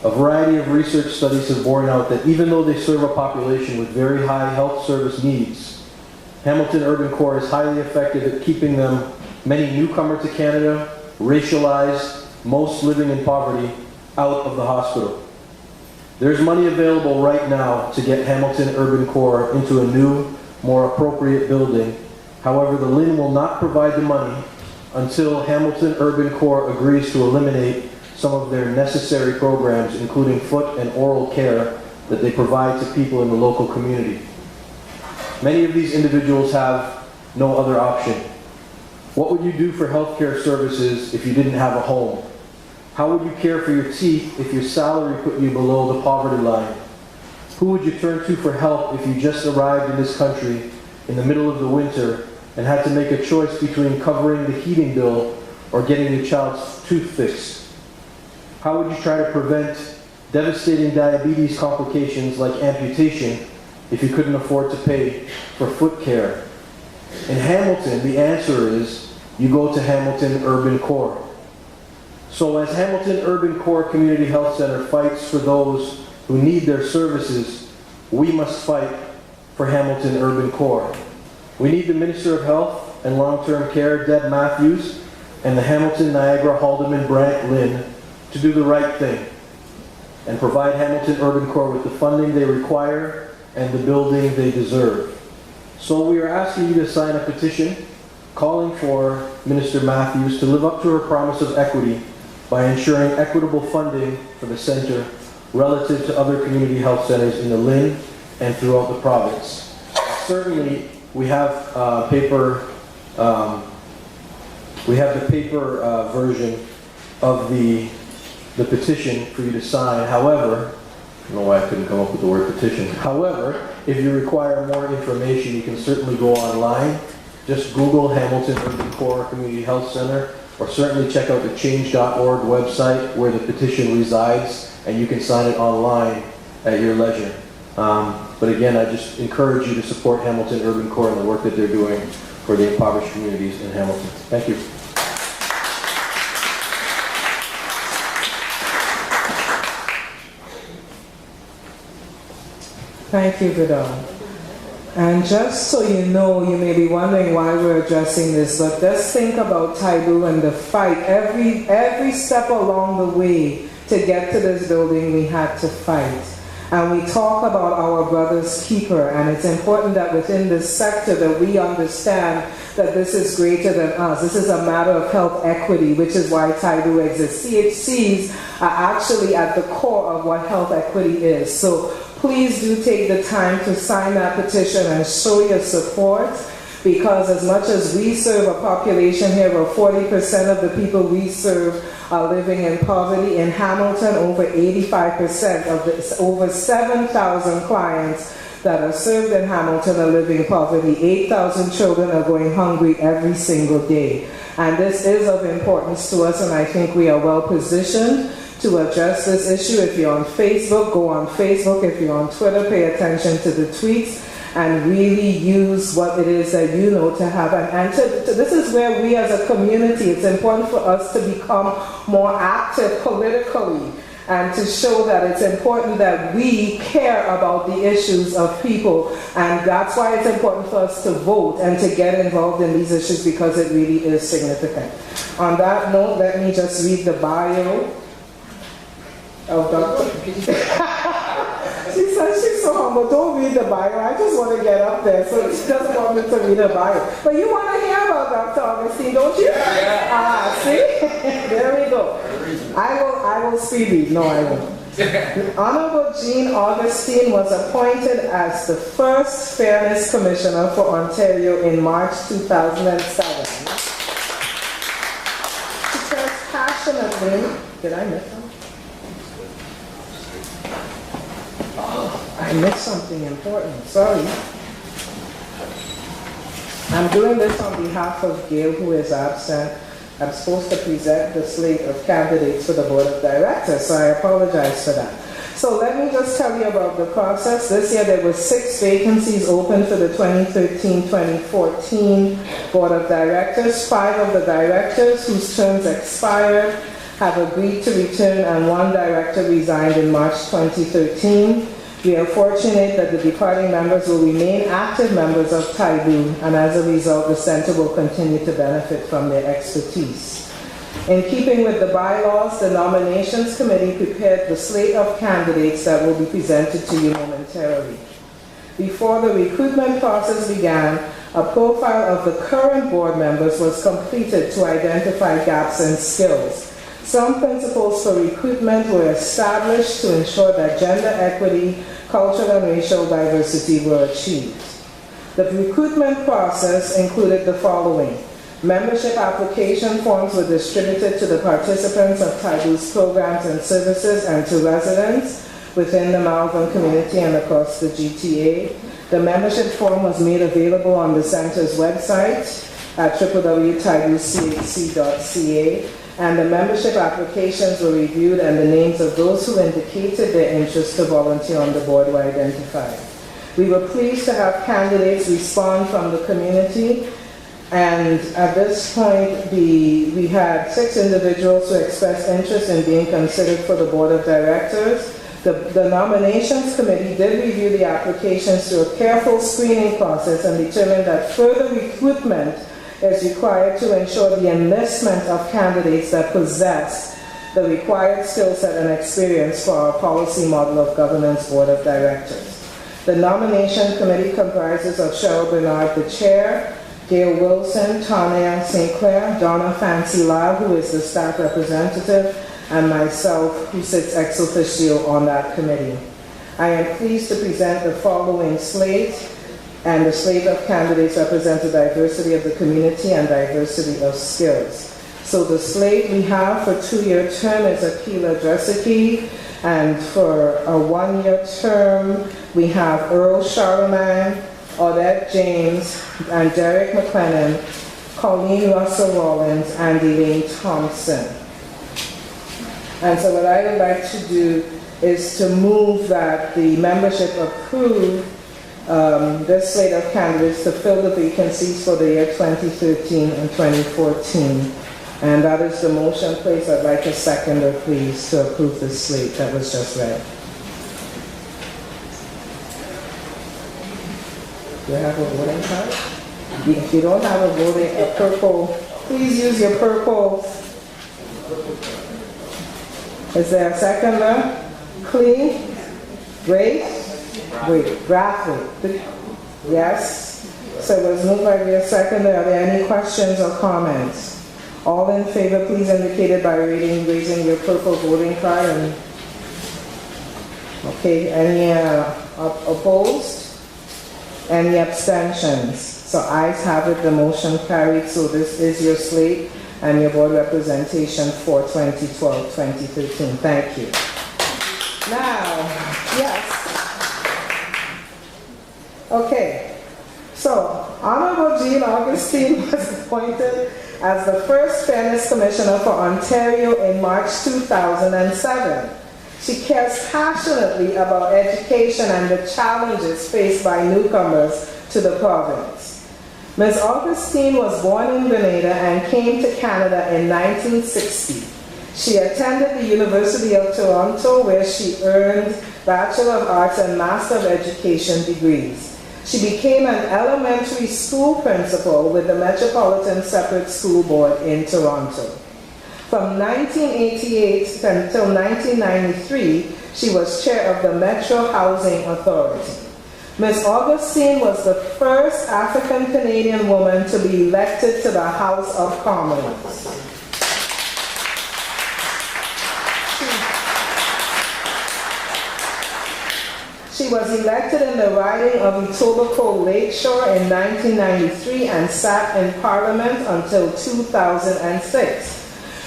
A variety of research studies have borne out that even though they serve a population with very high health service needs, Hamilton Urban Core is highly effective at keeping them, many newcomers to Canada, racialized, most living in poverty, out of the hospital. There's money available right now to get Hamilton Urban Core into a new, more appropriate building. However, the LHIN will not provide the money until Hamilton Urban Core agrees to eliminate some of their necessary programs, including foot and oral care that they provide to people in the local community. Many of these individuals have no other option. What would you do for healthcare services if you didn't have a home? How would you care for your teeth if your salary put you below the poverty line? Who would you turn to for help if you just arrived in this country in the middle of the winter and had to make a choice between covering the heating bill or getting your child's tooth fixed? How would you try to prevent devastating diabetes complications like amputation if you couldn't afford to pay for foot care? In Hamilton, the answer is you go to Hamilton Urban Core. So as Hamilton Urban Core Community Health Center fights for those who need their services, we must fight for Hamilton Urban Core. We need the Minister of Health and Long-Term Care, Deb Matthews, and the Hamilton Niagara Haldeman Brant Lynn to do the right thing and provide Hamilton Urban Core with the funding they require and the building they deserve. So we are asking you to sign a petition calling for Minister Matthews to live up to her promise of equity by ensuring equitable funding for the center relative to other community health centers in the LHIN and throughout the province. Certainly, we have the paper version of the petition for you to sign. However, I don't know why I couldn't come up with the word petition. However, if you require more information, you can certainly go online. Just Google Hamilton Urban Core Community Health Center, or certainly check out the change.org website where the petition resides, and you can sign it online at your leisure. But again, I just encourage you to support Hamilton Urban Core and the work that they're doing for the impoverished communities in Hamilton. Thank you. Thank you, Vidal. And just so you know, you may be wondering why we're addressing this, but just think about Taibu and the fight. Every step along the way to get to this building, we had to fight. And we talk about our brother's keeper, and it's important that within this sector that we understand that this is greater than us. This is a matter of health equity, which is why Taibu exists. CHCs are actually at the core of what health equity is. So please do take the time to sign that petition and show your support, because as much as we serve a population here where 40% of the people we serve are living in poverty, in Hamilton over 85% of the over 7,000 clients that are served in Hamilton are living in poverty. 8,000 children are going hungry every single day. And this is of importance to us, and I think we are well positioned to address this issue. If you're on Facebook, go on Facebook. If you're on Twitter, pay attention to the tweets and really use what it is that you know to have. This is where we as a community, it's important for us to become more active politically and to show that it's important that we care about the issues of people. And that's why it's important for us to vote and to get involved in these issues, because it really is significant. On that note, let me just read the bio of Dr. She says she's so humble. Don't read the bio. I just want to get up there. So she doesn't want me to read the bio. But you want to hear about Dr. Augustine, don't you? Yeah. See? There we go. I will speed read. No, I won't. Honorable Jean Augustine was appointed as the first Fairness Commissioner for Ontario in March 2007. She cares passionately. Did I miss something? Oh, I missed something important. Sorry. I'm doing this on behalf of Gail, who is absent. I'm supposed to present the slate of candidates for the board of directors, so I apologize for that. So let me just tell you about the process. This year there were 6 vacancies open for the 2013-2014 board of directors. 5 of the directors whose terms expired have agreed to return, and 1 director resigned in March 2013. We are fortunate that the departing members will remain active members of Taibu, and as a result, the center will continue to benefit from their expertise. In keeping with the bylaws, the nominations committee prepared the slate of candidates that will be presented to you momentarily. Before the recruitment process began, a profile of the current board members was completed to identify gaps in skills. Some principles for recruitment were established to ensure that gender equity, cultural and racial diversity were achieved. The recruitment process included the following. Membership application forms were distributed to the participants of Taibu's programs and services and to residents within the Malvern community and across the GTA. The membership form was made available on the center's website at www.TaibuCHC.ca, and the membership applications were reviewed and the names of those who indicated their interest to volunteer on the board were identified. We were pleased to have candidates respond from the community, and at this point we had 6 individuals who expressed interest in being considered for the board of directors. The nominations committee did review the applications through a careful screening process and determined that further recruitment is required to ensure the enlistment of candidates that possess the required skill set and experience for our policy model of governance board of directors. The nomination committee comprises of Cheryl Bernard, the chair, Gail Wilson, Tanya St. Clair, Donna Fancy Lab, who is the staff representative, and myself, who sits ex officio on that committee. I am pleased to present the following slate, and the slate of candidates represent the diversity of the community and diversity of skills. So the slate we have for 2-year term is Akila Dresicki, and for a 1-year term we have Earl Charlemagne, Odette James, and Derek McLennan, Colleen Russell Rollins, and Elaine Thompson. And so what I would like to do is to move that the membership approve this slate of candidates to fill the vacancies for the year 2013 and 2014. And that is the motion, please. I'd like a seconder, please, to approve this slate that was just read. Do you have a voting card? If you don't have a purple, please use your purple. Is there a seconder? Clean? Grace? Wait, Bradley. Yes? So it was moved by the seconder. Are there any questions or comments? All in favor, please indicate it by raising your purple voting card. And okay, any opposed? Any abstentions? So ayes have it, the motion carried. So this is your slate and your board representation for 2012-2013. Thank you. Now, yes. Okay. So, Honorable Jean Augustine was appointed as the first Fairness Commissioner for Ontario in March 2007. She cares passionately about education and the challenges faced by newcomers to the province. Ms. Augustine was born in Grenada and came to Canada in 1960. She attended the University of Toronto, where she earned Bachelor of Arts and Master of Education degrees. She became an elementary school principal with the Metropolitan Separate School Board in Toronto. From 1988 until 1993, she was chair of the Metro Housing Authority. Ms. Augustine was the first African-Canadian woman to be elected to the House of Commons. She was elected in the riding of Etobicoke Lakeshore in 1993 and sat in Parliament until 2006.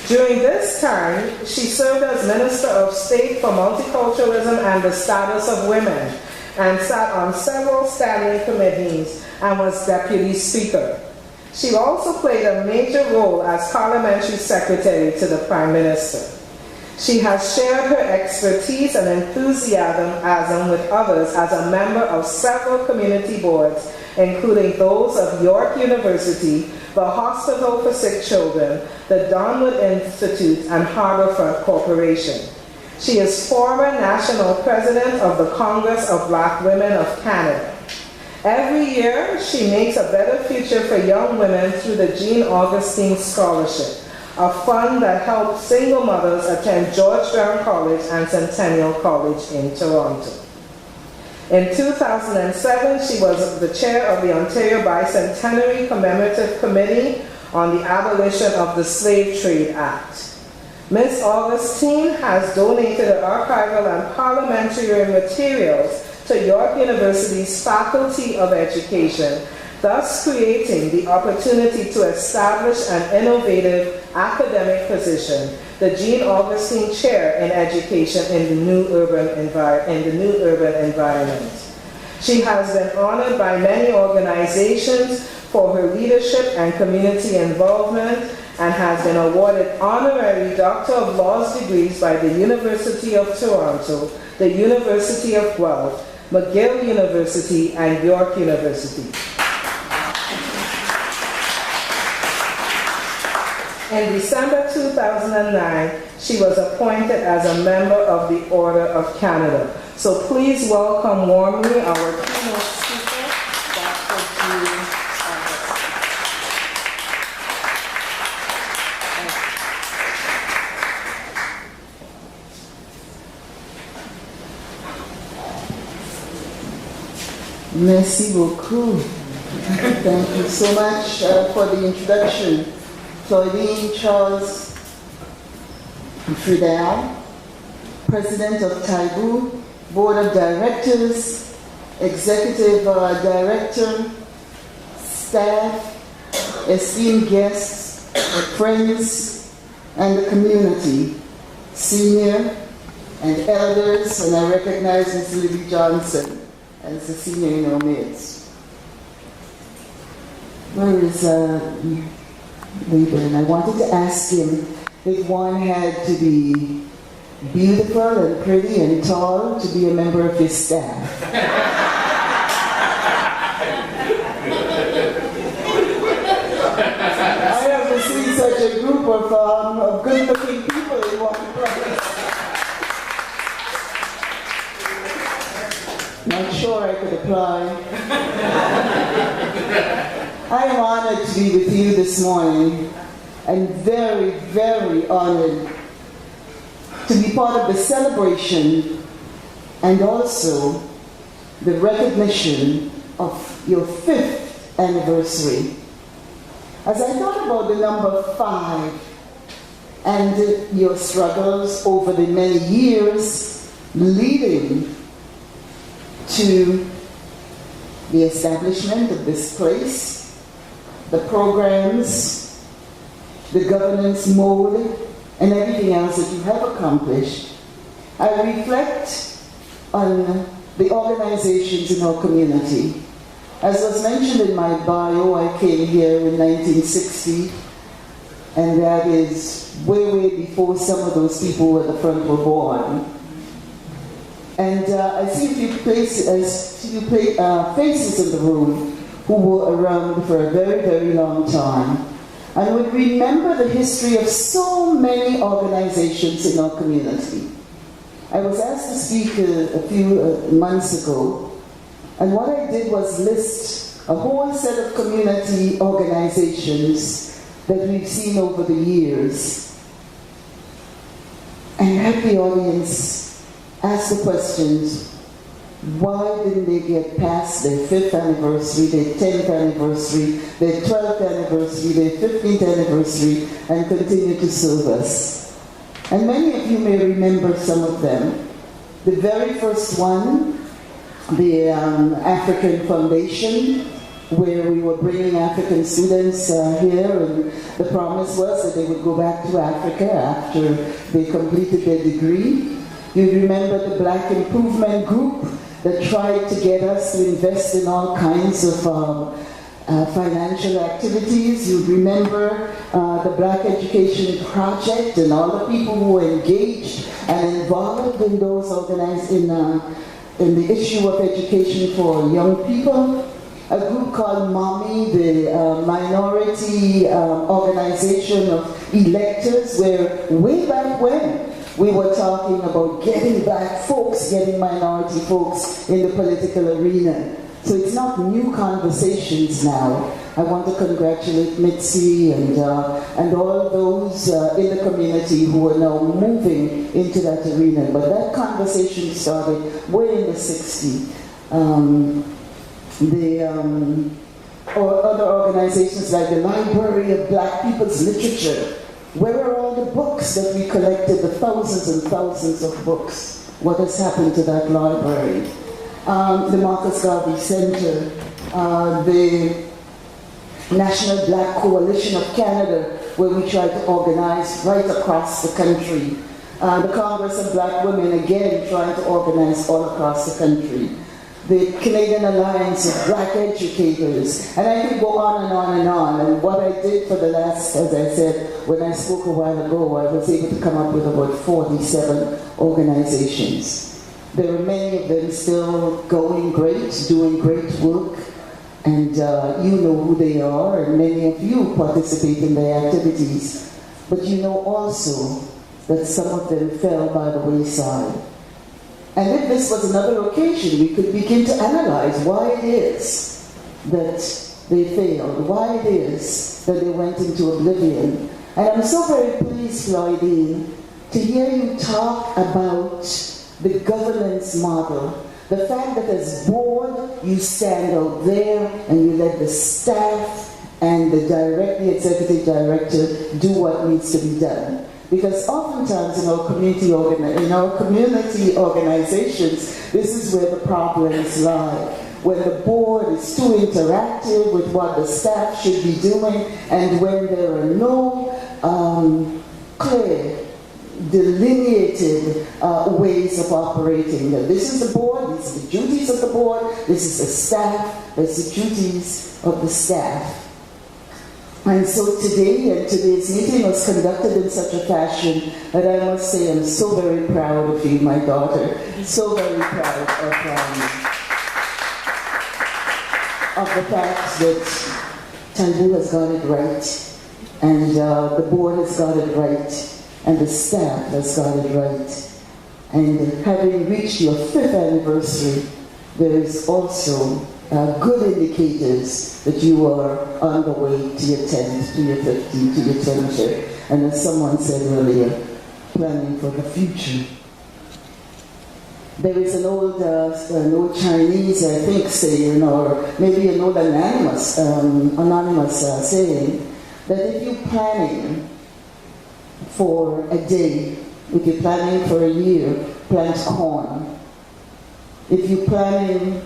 During this time, she served as Minister of State for Multiculturalism and the Status of Women, and sat on several standing committees and was Deputy Speaker. She also played a major role as Parliamentary Secretary to the Prime Minister. She has shared her expertise and enthusiasm with others as a member of several community boards, including those of York University, the Hospital for Sick Children, the Donwood Institute, and Harbourfront Corporation. She is former National President of the Congress of Black Women of Canada. Every year, she makes a better future for young women through the Jean Augustine Scholarship, a fund that helps single mothers attend George Brown College and Centennial College in Toronto. In 2007, she was the chair of the Ontario Bicentenary Commemorative Committee on the Abolition of the Slave Trade Act. Ms. Augustine has donated archival and parliamentary materials to York University's Faculty of Education, thus creating the opportunity to establish an innovative academic position, the Jean Augustine Chair in Education in the new urban environment. She has been honored by many organizations for her leadership and community involvement, and has been awarded honorary Doctor of Laws degrees by the University of Toronto, the University of Guelph, McGill University, and York University. In December 2009, she was appointed as a member of the Order of Canada. So please welcome warmly our keynote speaker, Dr. Jean Augustine. Merci beaucoup. Thank you so much for the introduction. Claudine Charles Friedel, President of Taibu, Board of Directors, Executive Director, staff, esteemed guests, friends, and the community, senior and elders, and I recognize Ms. Libby Johnson as the senior in our midst. Where is Laban? I wanted to ask him if one had to be beautiful and pretty and tall to be a member of his staff. I haven't seen such a group of good-looking people in one place. Not sure I could apply. I am honored to be with you this morning, and very, very honored to be part of the celebration and also the recognition of your 5th anniversary. As I thought about the number 5 and your struggles over the many years leading to the establishment of this place, the programs, the governance mode, and everything else that you have accomplished, I reflect on the organizations in our community. As was mentioned in my bio, I came here in 1960, and that is way, way before some of those people at the front were born. And I see a few faces in the room who were around for a very, very long time, and would remember the history of so many organizations in our community. I was asked to speak a few months ago, and what I did was list a whole set of community organizations that we've seen over the years, and have the audience ask the questions: why didn't they get past their 5th anniversary, their 10th anniversary, their 12th anniversary, their 15th anniversary, and continue to serve us? And many of you may remember some of them. The very first one, the African Foundation, where we were bringing African students here, and the promise was that they would go back to Africa after they completed their degree. You remember the Black Improvement Group that tried to get us to invest in all kinds of financial activities. You remember the Black Education Project and all the people who were engaged and involved in those in the issue of education for young people. A group called MOMI, the minority organization of electors, where way back when we were talking about getting black folks, getting minority folks in the political arena. So it's not new conversations now. I want to congratulate Mitzi and all those in the community who are now moving into that arena. But that conversation started way in the 60s. Or other organizations like the Library of Black People's Literature. Where are all the books that we collected, the thousands and thousands of books? What has happened to that library? The Marcus Garvey Center, the National Black Coalition of Canada, where we try to organize right across the country. The Congress of Black Women, again, trying to organize all across the country. The Canadian Alliance of Black Educators, and I could go on and on and on. And what I did for the last, as I said, when I spoke a while ago, I was able to come up with about 47 organizations. There are many of them still going great, doing great work, and you know who they are, and many of you participate in their activities. But you know also that some of them fell by the wayside. And if this was another occasion, we could begin to analyze why it is that they failed, why it is that they went into oblivion. And I'm so very pleased, Floydine, to hear you talk about the governance model. The fact that as board, you stand out there and you let the staff and the executive director do what needs to be done. Because oftentimes in our community organizations, this is where the problems lie. When the board is too interactive with what the staff should be doing, and when there are no clear, delineated ways of operating. This is the board, these are the duties of the board, this is the staff, that's the duties of the staff. And so today's meeting was conducted in such a fashion that I must say I'm so very proud of you, my daughter. So very proud of the fact that Taibu has got it right, and the board has got it right, and the staff has got it right. And having reached your 5th anniversary, there is also good indicators that you are on the way to your 10th, to your 15th, to your 20th, and as someone said earlier, planning for the future. There is an old Chinese, I think, saying, or maybe an old anonymous saying, that if you're planning for a day, if you're planning for a year, plant corn. If you're planning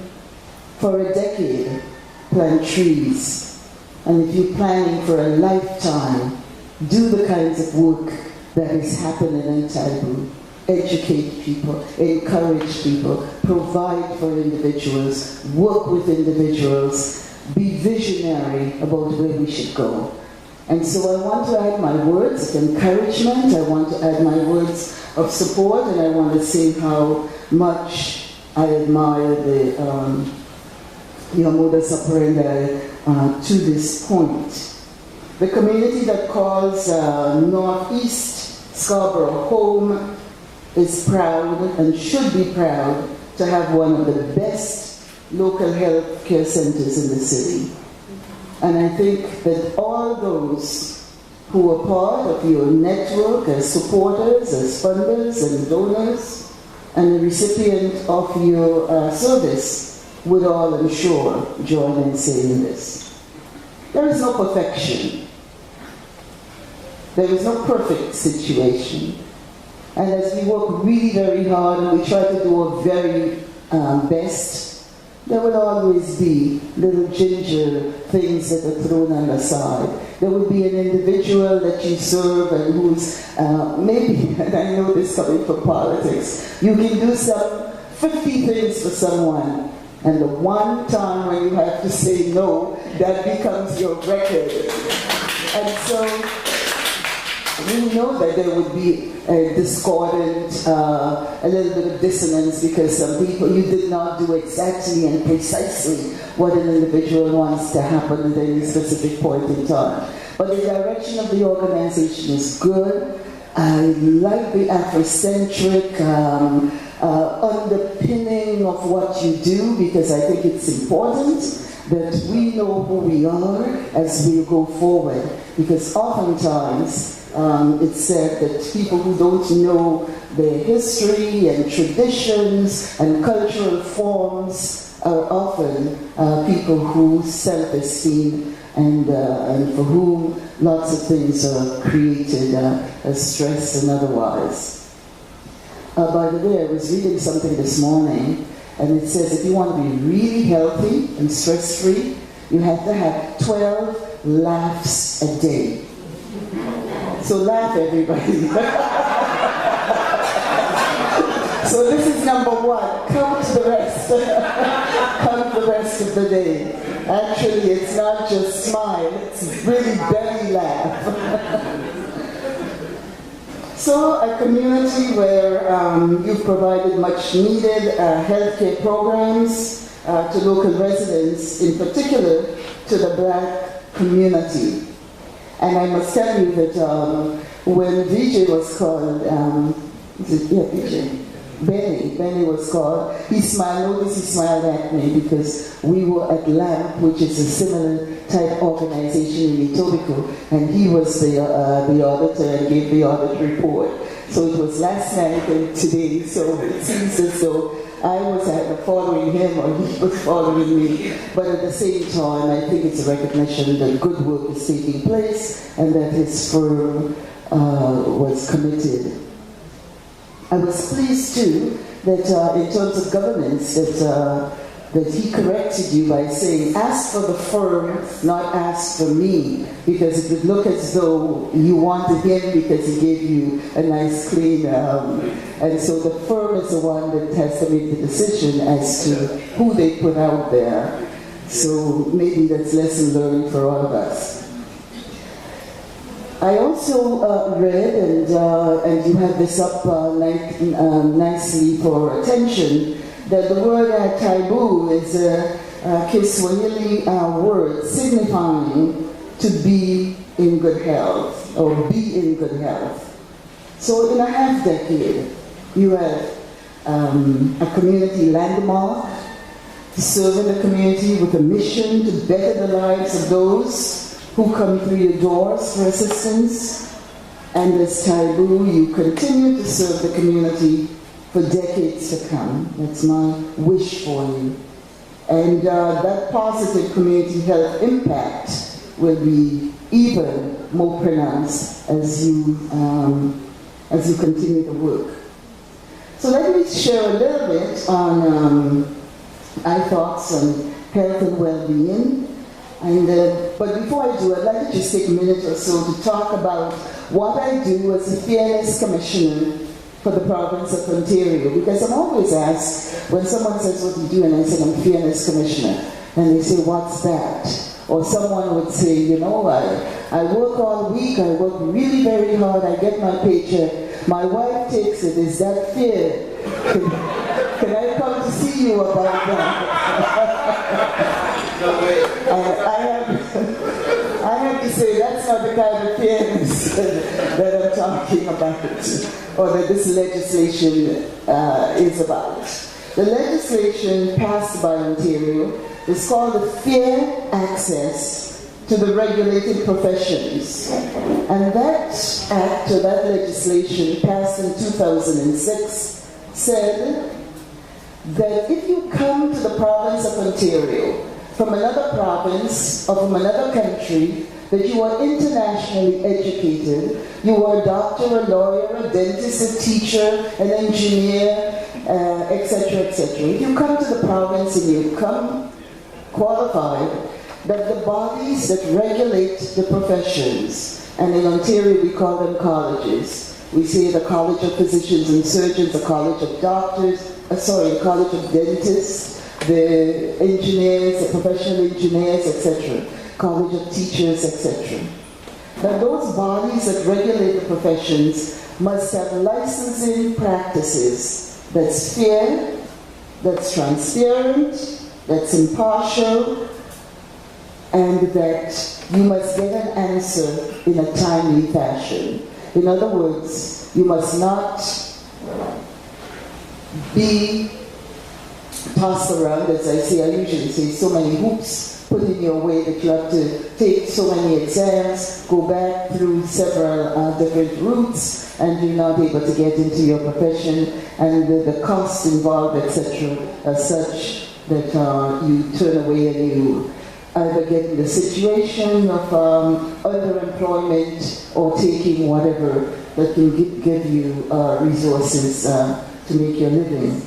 for a decade, plant trees. And if you're planning for a lifetime, do the kinds of work that is happening in Taibu. Educate people, encourage people, provide for individuals, work with individuals, be visionary about where we should go. And so I want to add my words of encouragement, I want to add my words of support, and I want to say how much I admire your modus operandi to this point. The community that calls Northeast Scarborough home is proud and should be proud to have one of the best local health care centers in the city. And I think that all those who are part of your network as supporters, as funders and donors, and the recipient of your service would all, I'm sure, join in saying this. There is no perfection. There is no perfect situation. And as we work really very hard and we try to do our very best, there will always be little ginger things that are thrown on the side. There will be an individual that you serve and who's maybe, and I know this coming from politics, you can do some 50 things for someone, and the one time when you have to say no, that becomes your record. And so we know that there would be a discordant, a little bit of dissonance, because some people, you did not do exactly and precisely what an individual wants to happen at any specific point in time. But the direction of the organization is good. I like the Afrocentric underpinning of what you do, because I think it's important that we know who we are as we go forward. Because oftentimes it's said that people who don't know their history and traditions and cultural forms are often people whose self-esteem and for whom lots of things are created as stress and otherwise. By the way, I was reading something this morning, and it says if you want to be really healthy and stress-free, you have to have 12 laughs a day. So laugh, everybody. So this is number one. Count the rest. Count the rest of the day. Actually, it's not just smile, it's really belly laugh. So a community where you've provided much needed healthcare programs to local residents, in particular to the Black community. And I must tell you that when VJ was called, Benny was called, he smiled, notice he smiled at me because we were at LAMP, which is a similar type organization in Etobicoke, and he was the auditor and gave the audit report. So it was last night and today, so it seems as though I was either following him or he was following me. But at the same time, I think it's a recognition that good work is taking place and that his firm was committed. I was pleased too that in terms of governance that he corrected you by saying, ask for the firm, not ask for me, because it would look as though you wanted him because he gave you a nice clean, and so the firm is the one that has to make the decision as to who they put out there. So maybe that's lesson learned for all of us. I also read, and you have this up nicely for attention, that the word Taibu is a Kiswahili word signifying to be in good health, or be in good health. So in a half decade, you have a community landmark to serve in the community with a mission to better the lives of those who come through your doors for assistance. And as Taibu, you continue to serve the community for decades to come. That's my wish for you. And that positive community health impact will be even more pronounced as you continue to work. So let me share a little bit on my thoughts on health and well-being. And, but before I do, I'd like to just take a minute or so to talk about what I do as a Fairness Commissioner for the province of Ontario. Because I'm always asked, when someone says, what do you do? And I say, I'm Fairness Commissioner. And they say, what's that? Or someone would say, you know, I work all week, I work really very hard, I get my paycheck. My wife takes it, is that fair? Can I come to see you about that? I have to say that's not the kind of fairness that I'm talking about, or that this legislation is about. The legislation passed by Ontario is called the Fair Access to the Regulated Professions. And that act, or that legislation passed in 2006, said that if you come to the province of Ontario from another province or from another country, that you are internationally educated, you are a doctor, a lawyer, a dentist, a teacher, an engineer, etc., etc. If you come to the province and you come qualified, that the bodies that regulate the professions, and in Ontario we call them colleges. We say the College of Physicians and Surgeons, the College of Doctors, College of Dentists, the engineers, the professional engineers, etc., College of Teachers, etc. Now those bodies that regulate the professions must have licensing practices that's fair, that's transparent, that's impartial, and that you must get an answer in a timely fashion. In other words, you must not be tossed around, as I say, I usually say, so many hoops put in your way that you have to take so many exams, go back through several different routes, and you're not able to get into your profession, and the costs involved, etc., are such that you turn away and you either get in the situation of underemployment or taking whatever that can give you resources to make your living.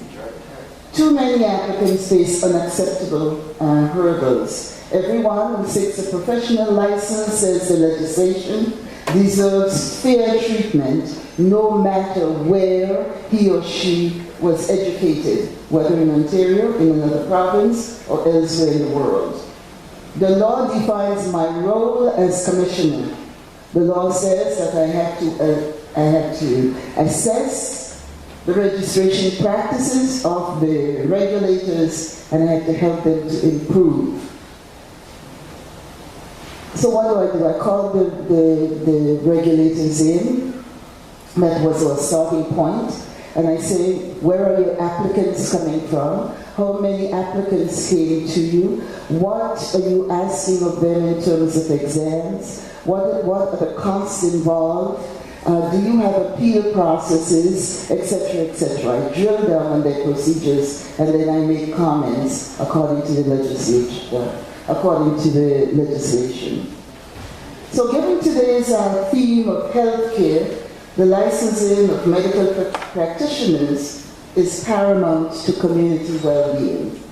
Too many applicants face unacceptable hurdles. Everyone who seeks a professional license, says the legislation, deserves fair treatment no matter where he or she was educated, whether in Ontario, in another province, or elsewhere in the world. The law defines my role as commissioner. The law says that I have to assess the registration practices of the regulators, and I have to help them to improve. So what do? I call the regulators in. That was our starting point. And I say, where are your applicants coming from? How many applicants came to you? What are you asking of them in terms of exams? What are the costs involved? Do you have appeal processes, etc., etc.? I drill down on their procedures, and then I make comments according to the legislation. So given today's theme of healthcare, the licensing of medical practitioners is paramount to community well-being.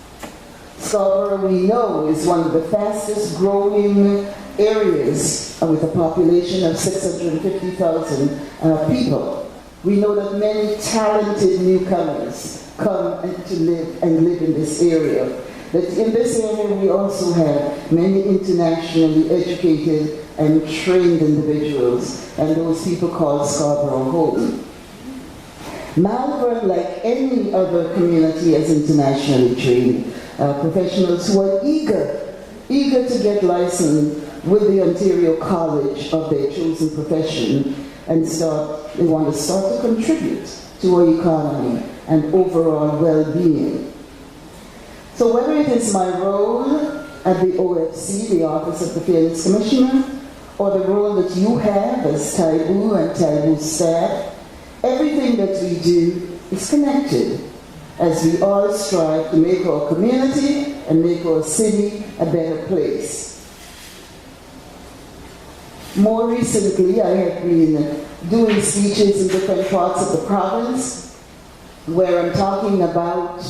Scarborough, we know, is one of the fastest growing areas with a population of 650,000 people. We know that many talented newcomers come to live in this area. But in this area, we also have many internationally educated and trained individuals, and those people call Scarborough home. Malvern, like any other community, is internationally trained professionals who are eager to get licensed with the Ontario College of their chosen profession, and they want to start to contribute to our economy and overall well-being. So whether it is my role at the OFC, the Office of the Fairness Commissioner, or the role that you have as Taibu and Taibu staff, everything that we do is connected as we all strive to make our community and make our city a better place. More recently, I have been doing speeches in different parts of the province where I'm talking about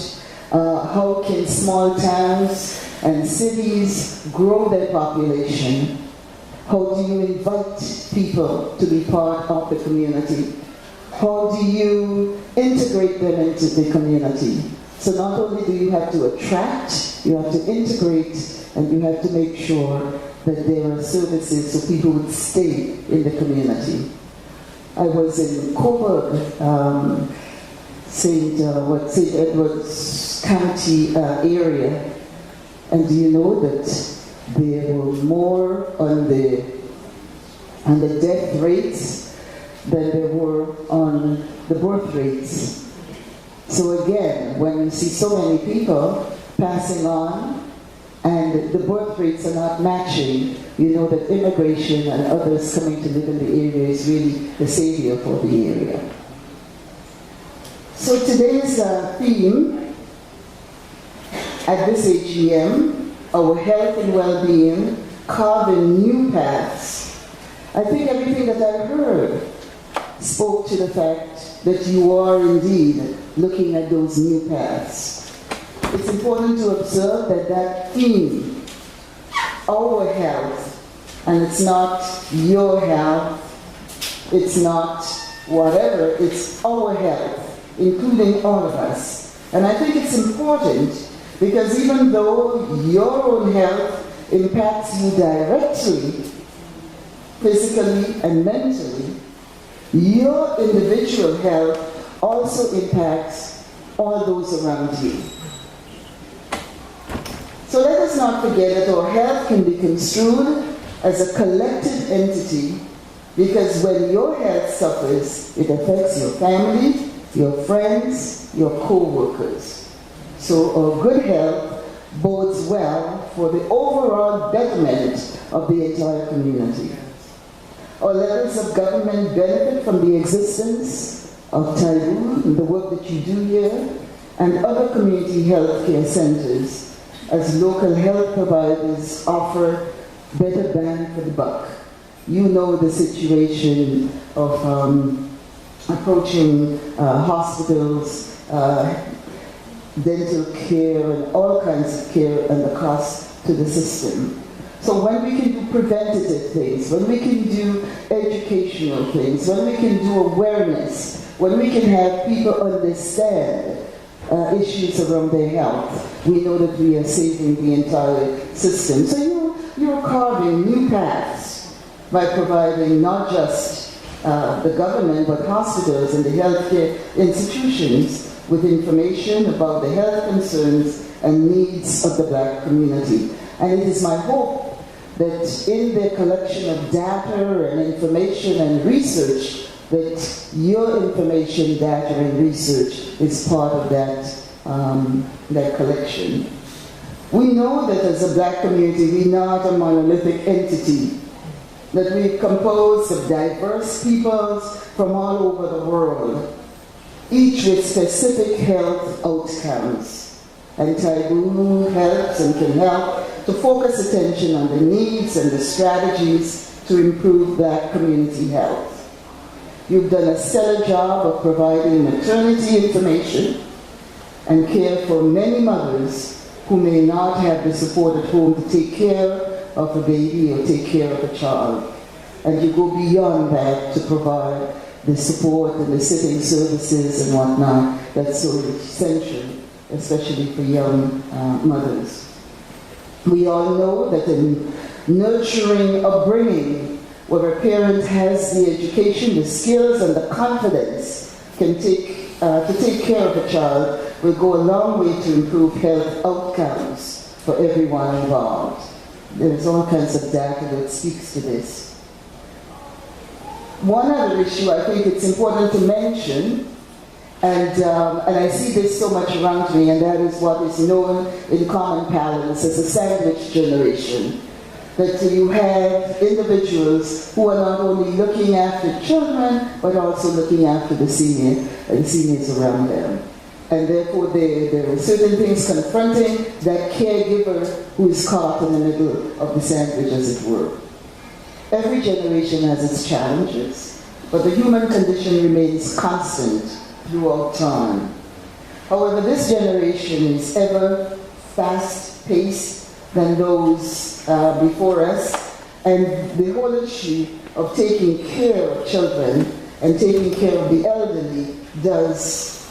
how can small towns and cities grow their population. How do you invite people to be part of the community? How do you integrate them into the community? So not only do you have to attract, you have to integrate, and you have to make sure that there are services so people would stay in the community. I was in Coburg, St. Edward's County area, and do you know that there were more on the death rates than there were on the birth rates. So again, when you see so many people passing on and the birth rates are not matching, you know that immigration and others coming to live in the area is really the savior for the area. So today's theme at this A.G.M, our health and well-being, carving new paths. I think everything that I heard spoke to the fact that you are indeed looking at those new paths. It's important to observe that theme, our health, and it's not your health, it's not whatever, it's our health, including all of us, And I think it's important because even though your own health impacts you directly, physically and mentally, your individual health also impacts all those around you. So let us not forget that our health can be construed as a collective entity, because when your health suffers, it affects your family, your friends, your co-workers. So our good health bodes well for the overall betterment of the entire community. Our levels of government benefit from the existence of Taibu and the work that you do here, and other community health care centers, as local health providers offer better bang for the buck. You know the situation of approaching hospitals, dental care, and all kinds of care, and the cost to the system. So when we can do preventative things, when we can do educational things, when we can do awareness, when we can have people understand issues around their health, we know that we are saving the entire system. So you're carving new paths by providing not just the government, but hospitals and the healthcare institutions with information about the health concerns and needs of the Black community. And it is my hope that in the collection of data and information and research, that your information, data, and research is part of that collection. We know that as a Black community, we're not a monolithic entity, that we're composed of diverse peoples from all over the world, each with specific health outcomes. And Taibu helps and can help to focus attention on the needs and the strategies to improve Black community health. You've done a stellar job of providing maternity information and care for many mothers who may not have the support at home to take care of a baby or take care of a child. And you go beyond that to provide the support and the sitting services and whatnot that's so essential, especially for young mothers. We all know that in nurturing upbringing, where a parent has the education, the skills, and the confidence to take care of a child, will go a long way to improve health outcomes for everyone involved. There's all kinds of data that speaks to this. One other issue I think it's important to mention, and I see this so much around me, and that is what is known in common parlance as a sandwich generation. That you have individuals who are not only looking after children, but also looking after the seniors around them. And therefore there are certain things confronting that caregiver who is caught in the middle of the sandwich, as it were. Every generation has its challenges, but the human condition remains constant throughout time. However, this generation is ever fast-paced than those before us, and the whole issue of taking care of children and taking care of the elderly does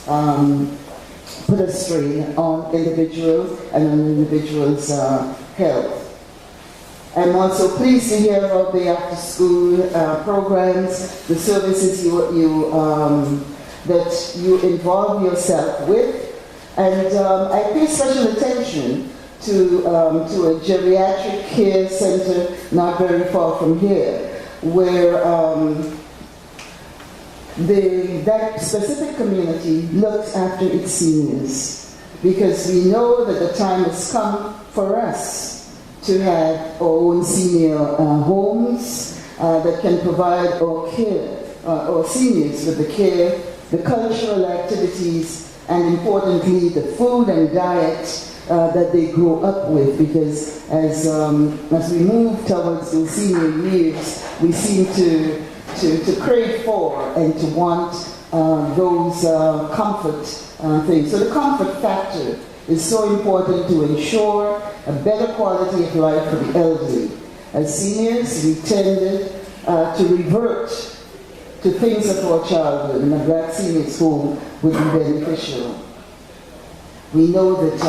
put a strain on individuals and on individuals' health. I'm also pleased to hear about the after-school programs, the services that you involve yourself with, and I pay special attention to a geriatric care center not very far from here, where that specific community looks after its seniors, because we know that the time has come for us to have our own senior homes that can provide our seniors with the care, the cultural activities, and importantly, the food and diet that they grow up with, because as we move towards those senior years, we seem to crave for and to want those comfort things. So the comfort factor is so important to ensure a better quality of life for the elderly. As seniors, we tended to revert to things of our childhood, and a Black seniors home would be beneficial. We know that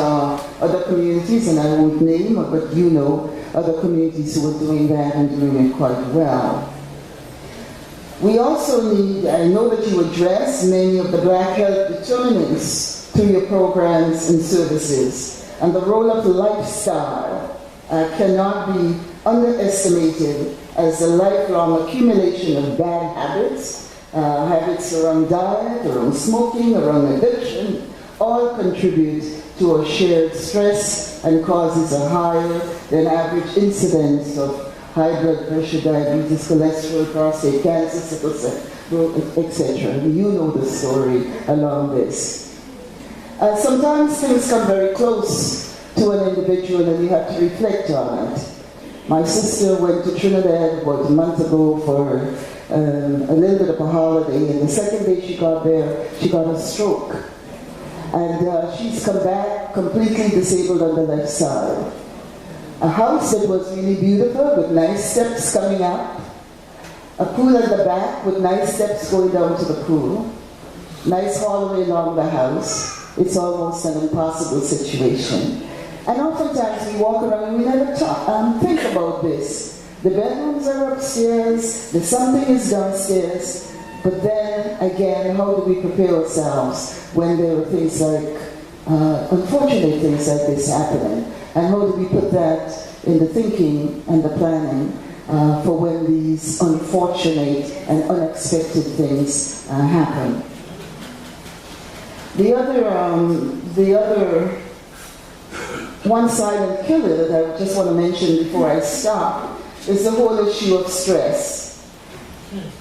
other communities, and I won't name, but you know, other communities who are doing that and doing it quite well. We also need, I know that you address many of the Black health determinants through your programs and services, and the role of lifestyle cannot be underestimated as a lifelong accumulation of bad habits, habits around diet, around smoking, around addiction, all contribute to a shared stress and causes a higher than average incidence of high blood pressure, diabetes, cholesterol, prostate cancer, sickle cell, etc. You know the story along this. Sometimes things come very close to an individual and you have to reflect on it. My sister went to Trinidad about a month ago for a little bit of a holiday, and the second day she got there, she got a stroke. And she's come back completely disabled on the left side. A house that was really beautiful with nice steps coming up, a pool at the back with nice steps going down to the pool, nice hallway along the house. It's almost an impossible situation. And oftentimes we walk around and we never think about this. The bedrooms are upstairs, the something is downstairs, but then again, how do we prepare ourselves when there are things like, unfortunate things like this happening? And how do we put that in the thinking and the planning for when these unfortunate and unexpected things happen? The other one silent killer that I just want to mention before I stop is the whole issue of stress.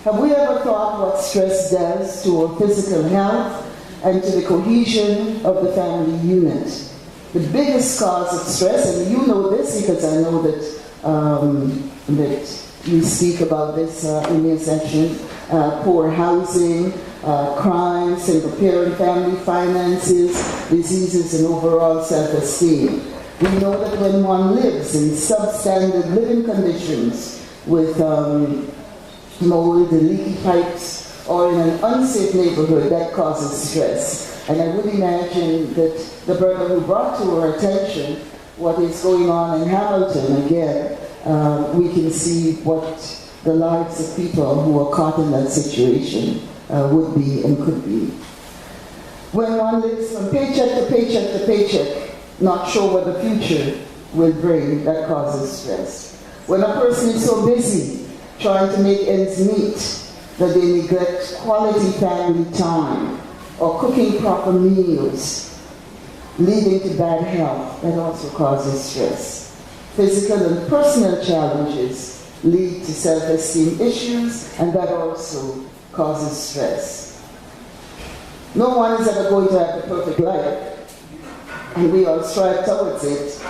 Have we ever thought what stress does to our physical health and to the cohesion of the family unit? The biggest cause of stress, and you know this because I know that you speak about this in your section, poor housing, crime, single parent family finances, diseases, and overall self-esteem. We know that when one lives in substandard living conditions with mold, leaky pipes, or in an unsafe neighborhood, that causes stress. And I would imagine that the brother who brought to our attention what is going on in Hamilton, again, we can see what the lives of people who are caught in that situation would be and could be. When one lives from paycheck to paycheck to paycheck, not sure what the future will bring, that causes stress. When a person is so busy trying to make ends meet that they neglect quality family time or cooking proper meals, leading to bad health, that also causes stress. Physical and personal challenges lead to self-esteem issues, and that also causes stress. No one is ever going to have the perfect life, and we all strive towards it.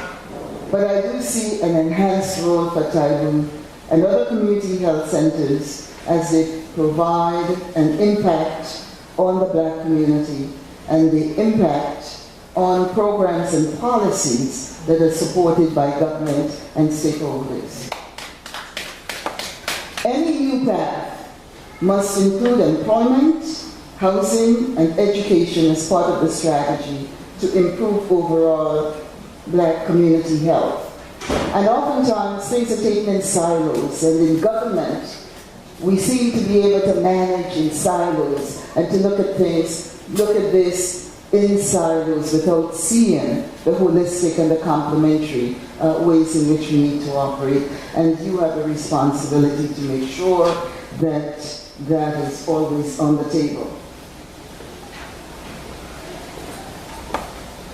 But I do see an enhanced role for Taibu and other community health centers as they provide an impact on the Black community and the impact on programs and policies that are supported by government and stakeholders. Any new path must include employment, housing, and education as part of the strategy to improve overall Black community health. And oftentimes things are taken in silos, and in government we seem to be able to manage in silos and to look at things, look at this in silos without seeing the holistic and the complementary ways in which we need to operate. And you have a responsibility to make sure that that is always on the table.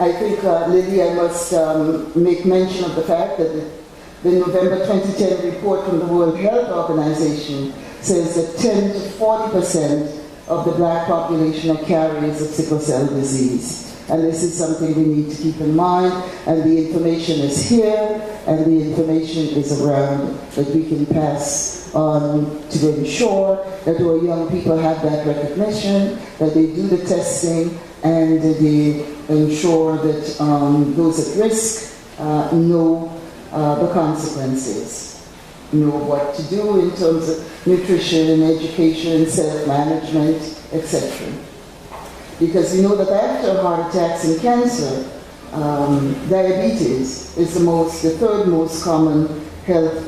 I think, Lily, I must make mention of the fact that the November 2010 report from the World Health Organization says that 10 to 40% of the Black population are carriers of sickle cell disease. And this is something we need to keep in mind, and the information is here, and the information is around that we can pass on to ensure that our young people have that recognition, that they do the testing, and they ensure that those at risk know the consequences, know what to do in terms of nutrition, education, self-management, etc. because we know that after heart attacks and cancer, diabetes is the third most common health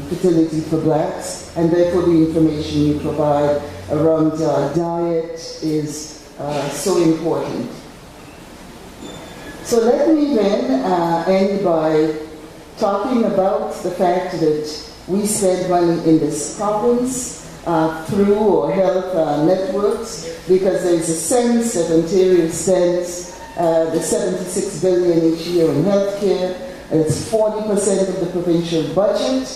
fertility for blacks, and therefore the information you provide around diet is so important. So let me then end by talking about the fact that we spend money in this province through our health networks, because there is a sense that Ontario spends the $76 billion each year in healthcare. It's 40% of the provincial budget,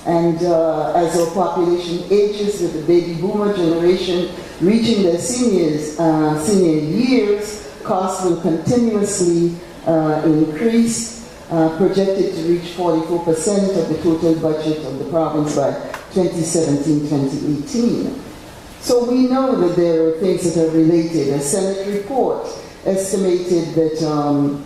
and as our population ages with the baby boomer generation reaching their senior years, costs will continuously increase, projected to reach 44% of the total budget of the province by 2017-2018. So we know that there are things that are related. A Senate report estimated that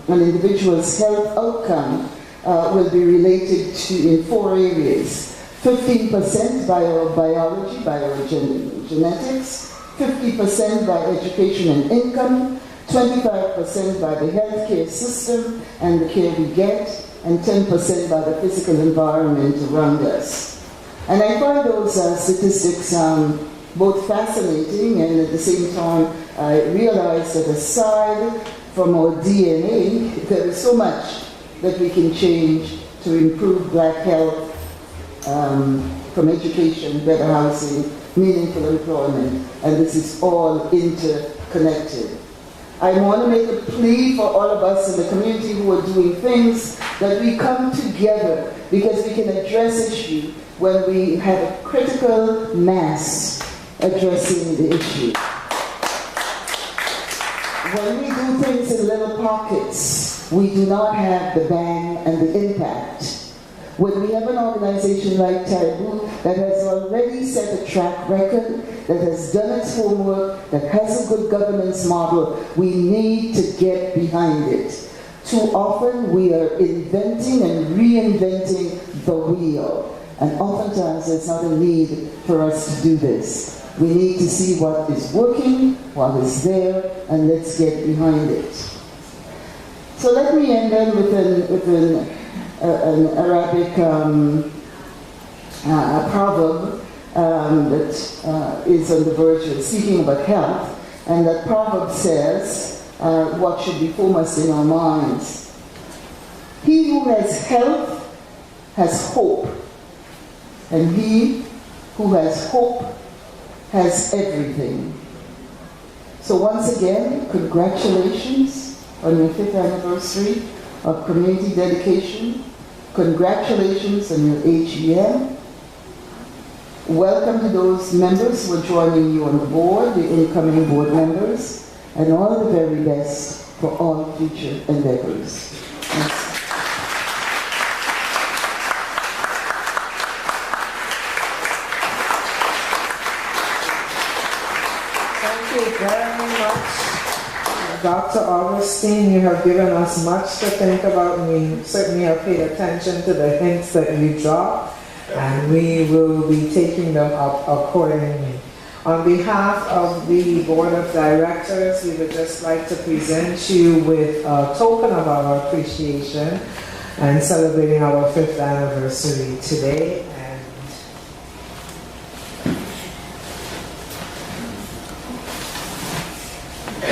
an individual's health outcome will be related to in 4 areas. 15% by our biology, by our genetics, 50% by education and income, 25% by the healthcare system and the care we get, and 10% by the physical environment around us. And I find those statistics both fascinating, and at the same time I realize that aside from our DNA, there is so much that we can change to improve black health, from education, better housing, meaningful employment, and this is all interconnected. I want to make a plea for all of us in the community who are doing things that we come together, because we can address issues when we have a critical mass addressing the issue. When we do things in little pockets, we do not have the bang and the impact. When we have an organization like Taibu that has already set a track record, that has done its homework, that has a good governance model, we need to get behind it. Too often we are inventing and reinventing the wheel, and oftentimes there's not a need for us to do this. We need to see what is working, what is there, and let's get behind it. So let me end then with an Arabic proverb that is on the verge of speaking about health, and that proverb says what should be foremost in our minds. He who has health has hope, and he who has hope has everything. So once again, congratulations on your 5th anniversary of community dedication. Congratulations on your A.G.M. Welcome to those members who are joining you on the board, the incoming board members, and all the very best for all future endeavors. Thanks. Thank you very much, Dr. Augustine. You have given us much to think about, and we certainly have paid attention to the hints that you dropped, and we will be taking them up accordingly. On behalf of the Board of Directors, we would just like to present you with a token of our appreciation and celebrating our 5th anniversary today.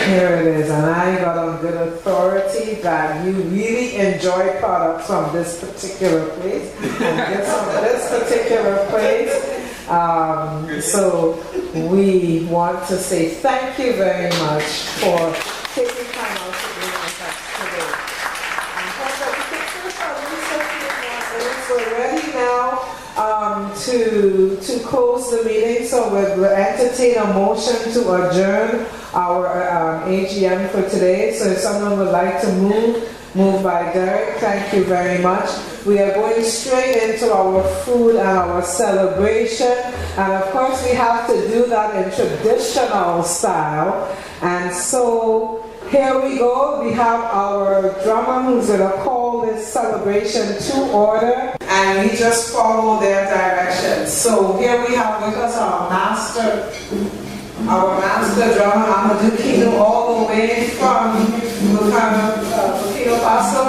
Here it is, and I got on good authority that you really enjoy products from this particular place and gifts from this particular place. So we want to say thank you very much for taking time out to be with us today. We're ready now to close the meeting, so we'll entertain a motion to adjourn our A.G.M. for today. So if someone would like to move by Derek, thank you very much. We are going straight into our food and our celebration, and of course we have to do that in traditional style. And so here we go. We have our drummer who's going to call this celebration to order, and we just follow their directions. So here we have with us our master our master drummer, Amadou Kino, all the way from Burkina Faso,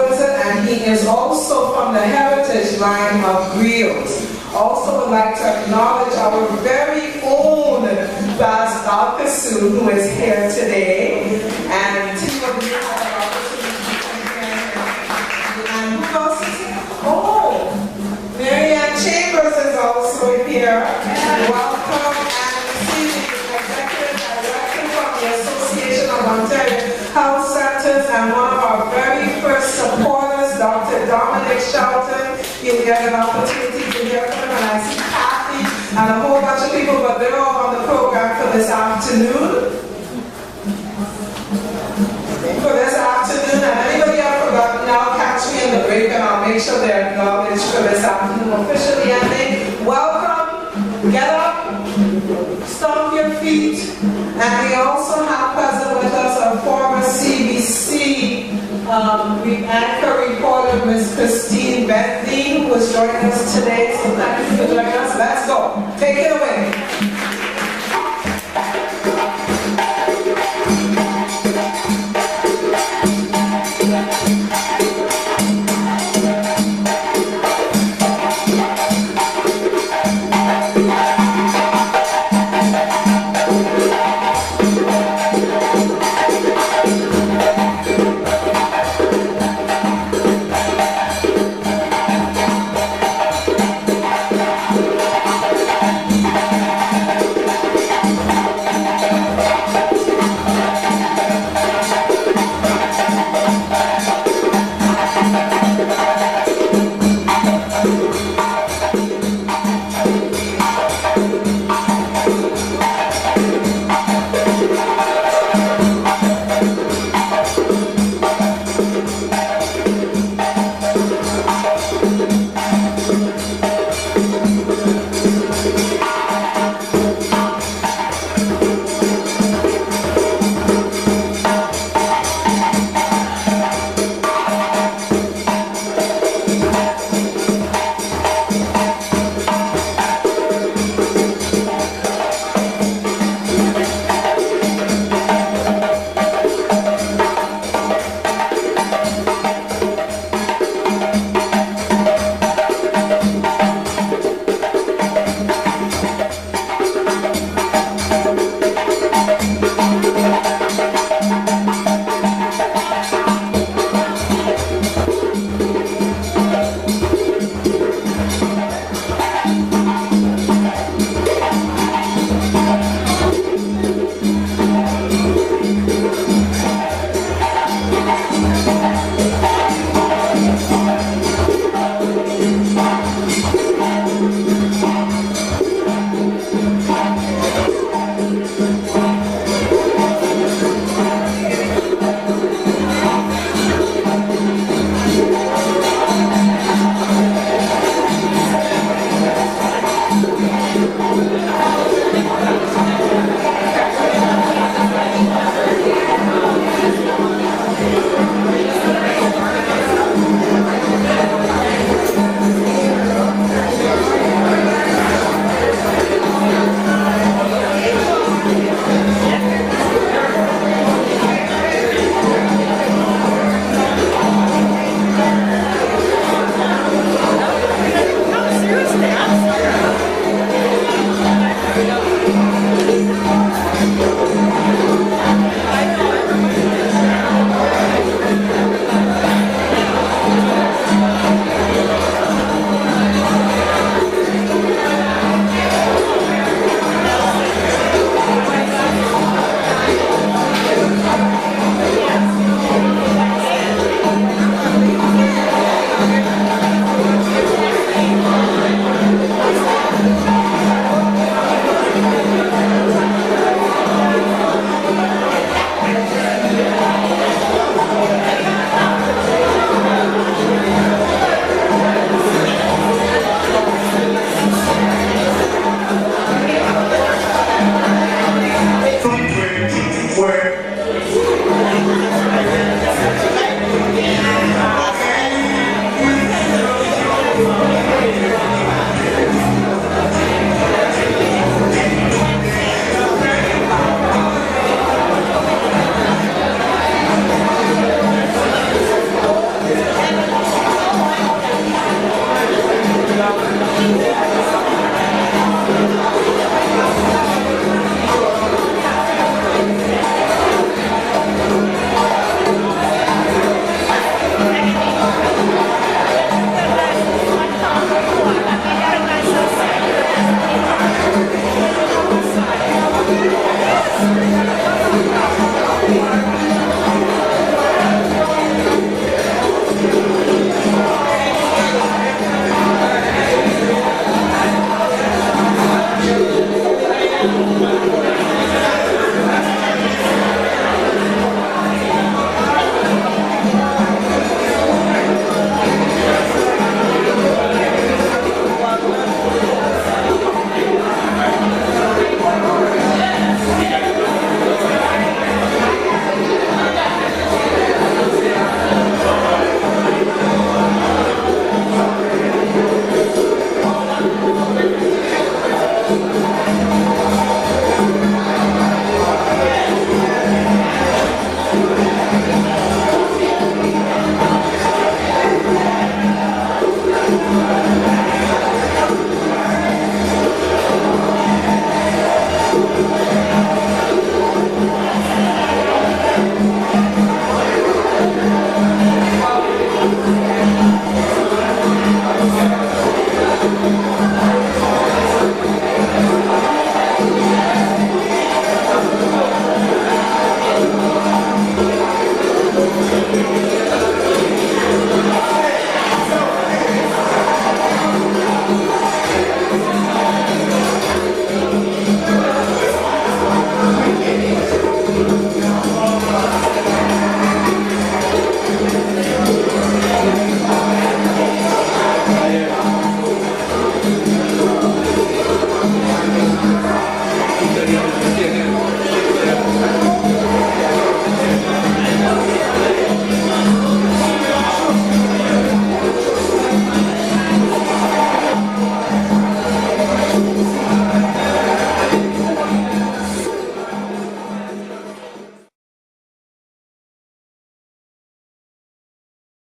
and he is also from the heritage line of griots. Also would like to acknowledge our very own Bas Balkassoon, who is here today, and he will be an opportunity to come here. And who else is here? Oh, Marianne Chambers is also here. Welcome, and see the Executive Director from the Association of Ontario Health Centers, and one of our very first supporters, Dr. Dominic Shelton. You'll get an opportunity to hear from him, and I see Kathy and a whole bunch of people, but they're all on the program for this afternoon. And anybody I've forgotten, now catch me in the break, and I'll make sure they're acknowledged for this afternoon officially ending. Welcome, get up, stomp your feet, and we also have present with us our former CBC anchor reporter, Ms. Christine Bentley, who is joining us today. So thank you for joining us. Let's go. Take it away.